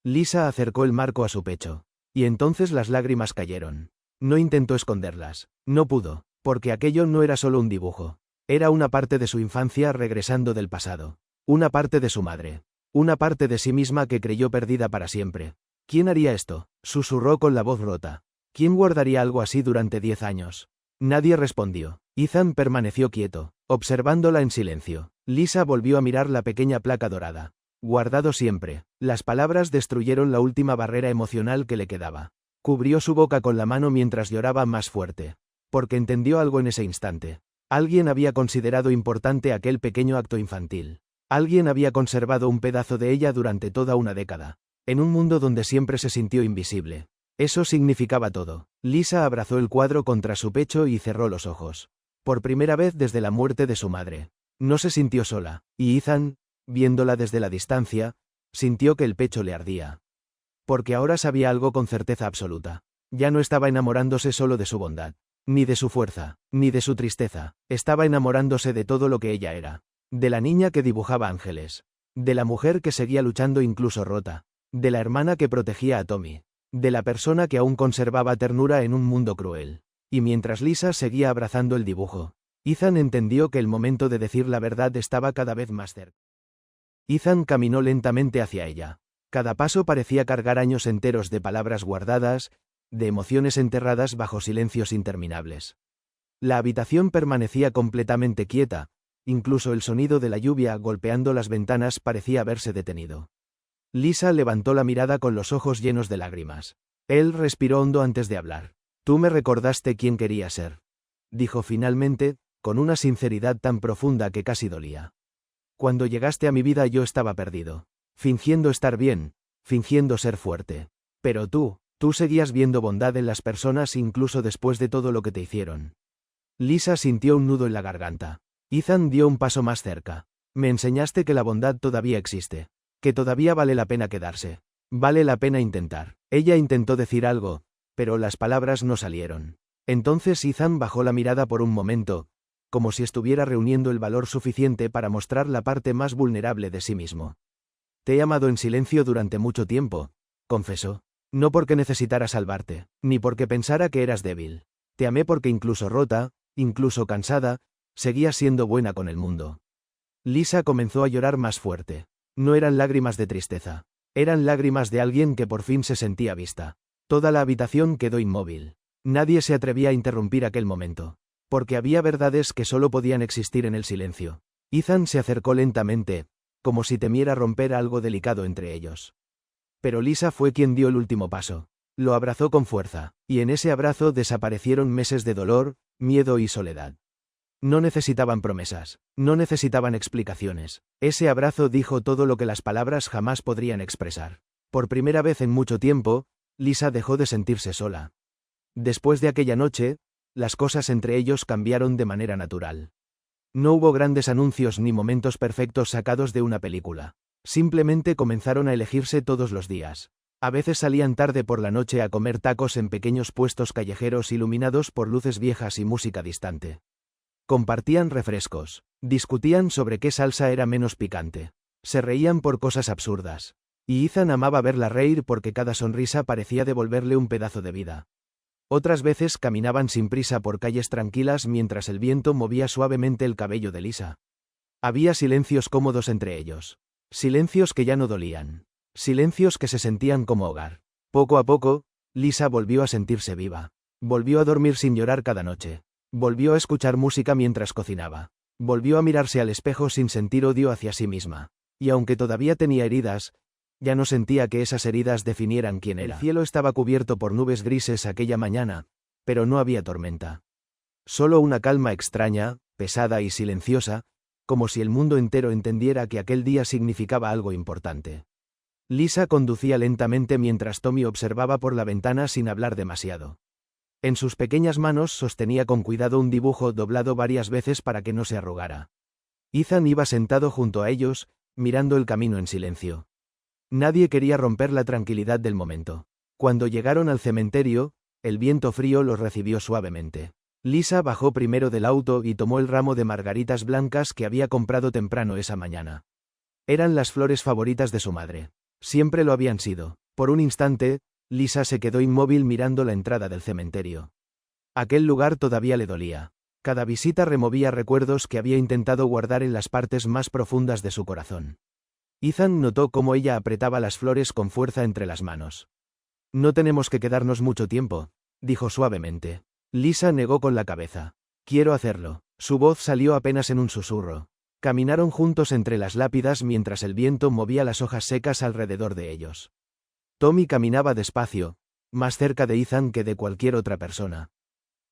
Lisa acercó el marco a su pecho. Y entonces las lágrimas cayeron. No intentó esconderlas. No pudo, porque aquello no era solo un dibujo. Era una parte de su infancia regresando del pasado. Una parte de su madre. Una parte de sí misma que creyó perdida para siempre. ¿Quién haría esto?, susurró con la voz rota. ¿Quién guardaría algo así durante 10 años? Nadie respondió. Ethan permaneció quieto, observándola en silencio. Lisa volvió a mirar la pequeña placa dorada. Guardado siempre. Las palabras destruyeron la última barrera emocional que le quedaba. Cubrió su boca con la mano mientras lloraba más fuerte. Porque entendió algo en ese instante. Alguien había considerado importante aquel pequeño acto infantil. Alguien había conservado un pedazo de ella durante toda una década. En un mundo donde siempre se sintió invisible. Eso significaba todo. Lisa abrazó el cuadro contra su pecho y cerró los ojos. Por primera vez desde la muerte de su madre. No se sintió sola. Y Ethan, viéndola desde la distancia, sintió que el pecho le ardía. Porque ahora sabía algo con certeza absoluta. Ya no estaba enamorándose solo de su bondad, ni de su fuerza, ni de su tristeza. Estaba enamorándose de todo lo que ella era. De la niña que dibujaba ángeles. De la mujer que seguía luchando incluso rota. De la hermana que protegía a Tommy. De la persona que aún conservaba ternura en un mundo cruel. Y mientras Lisa seguía abrazando el dibujo, Ethan entendió que el momento de decir la verdad estaba cada vez más cerca. Ethan caminó lentamente hacia ella. Cada paso parecía cargar años enteros de palabras guardadas, de emociones enterradas bajo silencios interminables. La habitación permanecía completamente quieta, incluso el sonido de la lluvia golpeando las ventanas parecía haberse detenido. Lisa levantó la mirada con los ojos llenos de lágrimas. Él respiró hondo antes de hablar. Tú me recordaste quién quería ser, dijo finalmente, con una sinceridad tan profunda que casi dolía. Cuando llegaste a mi vida yo estaba perdido, fingiendo estar bien, fingiendo ser fuerte. Pero tú seguías viendo bondad en las personas incluso después de todo lo que te hicieron. Lisa sintió un nudo en la garganta. Ethan dio un paso más cerca. Me enseñaste que la bondad todavía existe, que todavía vale la pena quedarse. Vale la pena intentar. Ella intentó decir algo, pero las palabras no salieron. Entonces Ethan bajó la mirada por un momento, como si estuviera reuniendo el valor suficiente para mostrar la parte más vulnerable de sí mismo. Te he amado en silencio durante mucho tiempo, confesó. No porque necesitara salvarte, ni porque pensara que eras débil. Te amé porque incluso rota, incluso cansada, seguías siendo buena con el mundo. Lisa comenzó a llorar más fuerte. No eran lágrimas de tristeza. Eran lágrimas de alguien que por fin se sentía vista. Toda la habitación quedó inmóvil. Nadie se atrevía a interrumpir aquel momento. Porque había verdades que solo podían existir en el silencio. Ethan se acercó lentamente, como si temiera romper algo delicado entre ellos. Pero Lisa fue quien dio el último paso. Lo abrazó con fuerza, y en ese abrazo desaparecieron meses de dolor, miedo y soledad. No necesitaban promesas, no necesitaban explicaciones. Ese abrazo dijo todo lo que las palabras jamás podrían expresar. Por primera vez en mucho tiempo, Lisa dejó de sentirse sola. Después de aquella noche, las cosas entre ellos cambiaron de manera natural. No hubo grandes anuncios ni momentos perfectos sacados de una película. Simplemente comenzaron a elegirse todos los días. A veces salían tarde por la noche a comer tacos en pequeños puestos callejeros iluminados por luces viejas y música distante. Compartían refrescos, discutían sobre qué salsa era menos picante. Se reían por cosas absurdas. Y Ethan amaba verla reír porque cada sonrisa parecía devolverle un pedazo de vida. Otras veces caminaban sin prisa por calles tranquilas mientras el viento movía suavemente el cabello de Lisa. Había silencios cómodos entre ellos. Silencios que ya no dolían. Silencios que se sentían como hogar. Poco a poco, Lisa volvió a sentirse viva. Volvió a dormir sin llorar cada noche. Volvió a escuchar música mientras cocinaba. Volvió a mirarse al espejo sin sentir odio hacia sí misma. Y aunque todavía tenía heridas, ya no sentía que esas heridas definieran quién era. El cielo estaba cubierto por nubes grises aquella mañana, pero no había tormenta. Solo una calma extraña, pesada y silenciosa, como si el mundo entero entendiera que aquel día significaba algo importante. Lisa conducía lentamente mientras Tommy observaba por la ventana sin hablar demasiado. En sus pequeñas manos sostenía con cuidado un dibujo doblado varias veces para que no se arrugara. Ethan iba sentado junto a ellos, mirando el camino en silencio. Nadie quería romper la tranquilidad del momento. Cuando llegaron al cementerio, el viento frío los recibió suavemente. Lisa bajó primero del auto y tomó el ramo de margaritas blancas que había comprado temprano esa mañana. Eran las flores favoritas de su madre. Siempre lo habían sido. Por un instante, Lisa se quedó inmóvil mirando la entrada del cementerio. Aquel lugar todavía le dolía. Cada visita removía recuerdos que había intentado guardar en las partes más profundas de su corazón. Ethan notó cómo ella apretaba las flores con fuerza entre las manos. No tenemos que quedarnos mucho tiempo, dijo suavemente. Lisa negó con la cabeza. Quiero hacerlo. Su voz salió apenas en un susurro. Caminaron juntos entre las lápidas mientras el viento movía las hojas secas alrededor de ellos. Tommy caminaba despacio, más cerca de Ethan que de cualquier otra persona.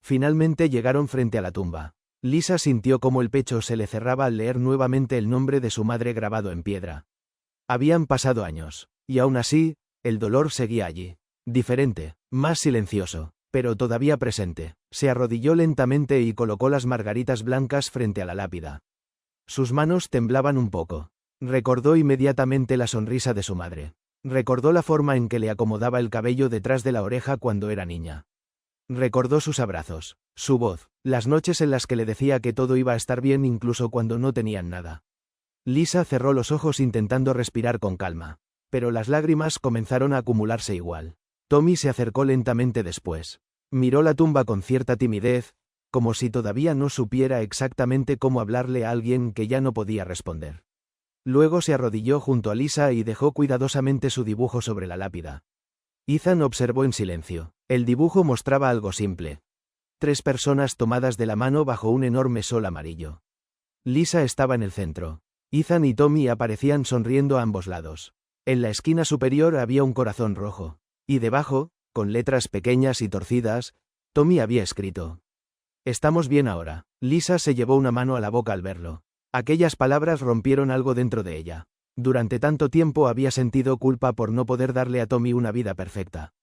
Finalmente llegaron frente a la tumba. Lisa sintió cómo el pecho se le cerraba al leer nuevamente el nombre de su madre grabado en piedra. Habían pasado años, y aún así, el dolor seguía allí. Diferente, más silencioso, pero todavía presente. Se arrodilló lentamente y colocó las margaritas blancas frente a la lápida. Sus manos temblaban un poco. Recordó inmediatamente la sonrisa de su madre. Recordó la forma en que le acomodaba el cabello detrás de la oreja cuando era niña. Recordó sus abrazos, su voz, las noches en las que le decía que todo iba a estar bien incluso cuando no tenían nada. Lisa cerró los ojos intentando respirar con calma, pero las lágrimas comenzaron a acumularse igual. Tommy se acercó lentamente después. Miró la tumba con cierta timidez, como si todavía no supiera exactamente cómo hablarle a alguien que ya no podía responder. Luego se arrodilló junto a Lisa y dejó cuidadosamente su dibujo sobre la lápida. Ethan observó en silencio. El dibujo mostraba algo simple. 3 personas tomadas de la mano bajo un enorme sol amarillo. Lisa estaba en el centro. Ethan y Tommy aparecían sonriendo a ambos lados. En la esquina superior había un corazón rojo. Y debajo, con letras pequeñas y torcidas, Tommy había escrito: «Estamos bien ahora». Lisa se llevó una mano a la boca al verlo. Aquellas palabras rompieron algo dentro de ella. Durante tanto tiempo había sentido culpa por no poder darle a Tommy una vida perfecta.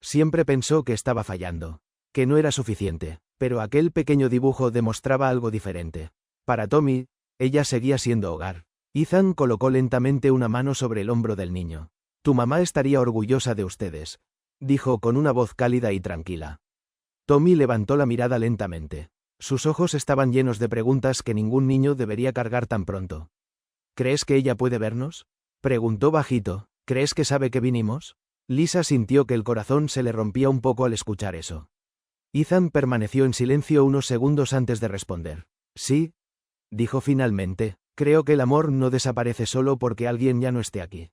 Siempre pensó que estaba fallando, que no era suficiente, pero aquel pequeño dibujo demostraba algo diferente. Para Tommy, ella seguía siendo hogar. Ethan colocó lentamente una mano sobre el hombro del niño. «Tu mamá estaría orgullosa de ustedes», dijo con una voz cálida y tranquila. Tommy levantó la mirada lentamente. Sus ojos estaban llenos de preguntas que ningún niño debería cargar tan pronto. «¿Crees que ella puede vernos?», preguntó bajito. «¿Crees que sabe que vinimos?». Lisa sintió que el corazón se le rompía un poco al escuchar eso. Ethan permaneció en silencio unos segundos antes de responder. «Sí», dijo finalmente, «creo que el amor no desaparece solo porque alguien ya no esté aquí».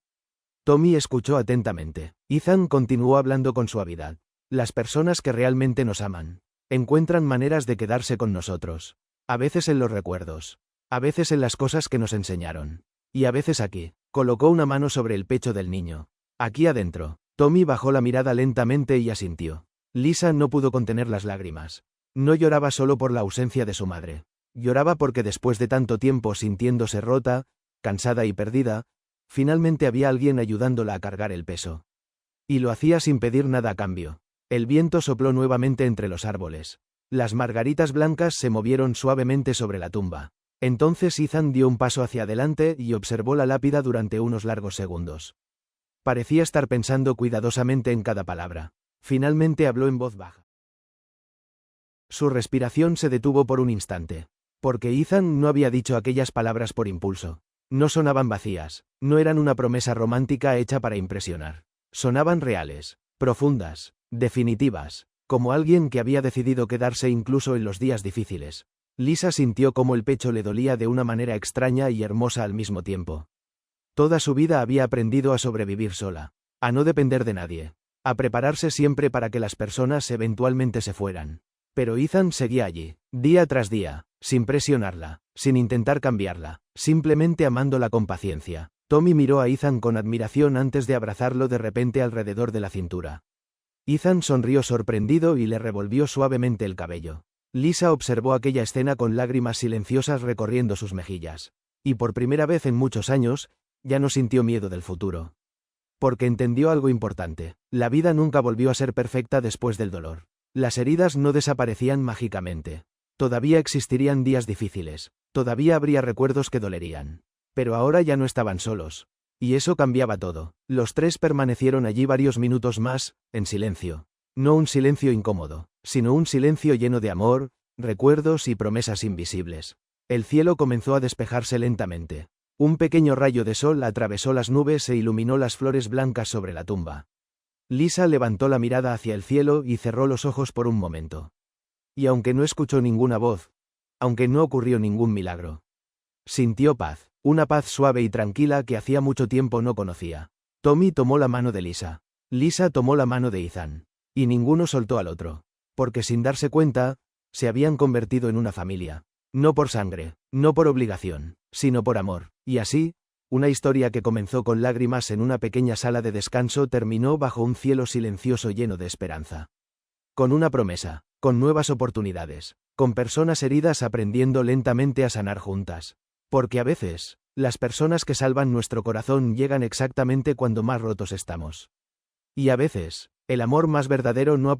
Tommy escuchó atentamente. Ethan continuó hablando con suavidad. «Las personas que realmente nos aman encuentran maneras de quedarse con nosotros. A veces en los recuerdos. A veces en las cosas que nos enseñaron. Y a veces aquí». Colocó una mano sobre el pecho del niño. «Aquí adentro». Tommy bajó la mirada lentamente y asintió. Lisa no pudo contener las lágrimas. No lloraba solo por la ausencia de su madre. Lloraba porque después de tanto tiempo sintiéndose rota, cansada y perdida, finalmente había alguien ayudándola a cargar el peso. Y lo hacía sin pedir nada a cambio. El viento sopló nuevamente entre los árboles. Las margaritas blancas se movieron suavemente sobre la tumba. Entonces Ethan dio un paso hacia adelante y observó la lápida durante unos largos segundos. Parecía estar pensando cuidadosamente en cada palabra. Finalmente habló en voz baja. Su respiración se detuvo por un instante. Porque Ethan no había dicho aquellas palabras por impulso. No sonaban vacías, no eran una promesa romántica hecha para impresionar. Sonaban reales, profundas, definitivas, como alguien que había decidido quedarse incluso en los días difíciles. Lisa sintió cómo el pecho le dolía de una manera extraña y hermosa al mismo tiempo. Toda su vida había aprendido a sobrevivir sola, a no depender de nadie, a prepararse siempre para que las personas eventualmente se fueran. Pero Ethan seguía allí, día tras día, sin presionarla, sin intentar cambiarla, simplemente amándola con paciencia. Tommy miró a Ethan con admiración antes de abrazarlo de repente alrededor de la cintura. Ethan sonrió sorprendido y le revolvió suavemente el cabello. Lisa observó aquella escena con lágrimas silenciosas recorriendo sus mejillas. Y por primera vez en muchos años, ya no sintió miedo del futuro. Porque entendió algo importante. La vida nunca volvió a ser perfecta después del dolor. Las heridas no desaparecían mágicamente. Todavía existirían días difíciles. Todavía habría recuerdos que dolerían. Pero ahora ya no estaban solos. Y eso cambiaba todo. Los 3 permanecieron allí varios minutos más, en silencio. No un silencio incómodo, sino un silencio lleno de amor, recuerdos y promesas invisibles. El cielo comenzó a despejarse lentamente. Un pequeño rayo de sol atravesó las nubes e iluminó las flores blancas sobre la tumba. Lisa levantó la mirada hacia el cielo y cerró los ojos por un momento. Y aunque no escuchó ninguna voz, aunque no ocurrió ningún milagro, sintió paz, una paz suave y tranquila que hacía mucho tiempo no conocía. Tommy tomó la mano de Lisa. Lisa tomó la mano de Ethan. Y ninguno soltó al otro. Porque sin darse cuenta, se habían convertido en una familia. No por sangre, no por obligación, sino por amor. Y así, una historia que comenzó con lágrimas en una pequeña sala de descanso terminó bajo un cielo silencioso lleno de esperanza. Con una promesa, con nuevas oportunidades, con personas heridas aprendiendo lentamente a sanar juntas. Porque a veces, las personas que salvan nuestro corazón llegan exactamente cuando más rotos estamos. Y a veces, el amor más verdadero no aparece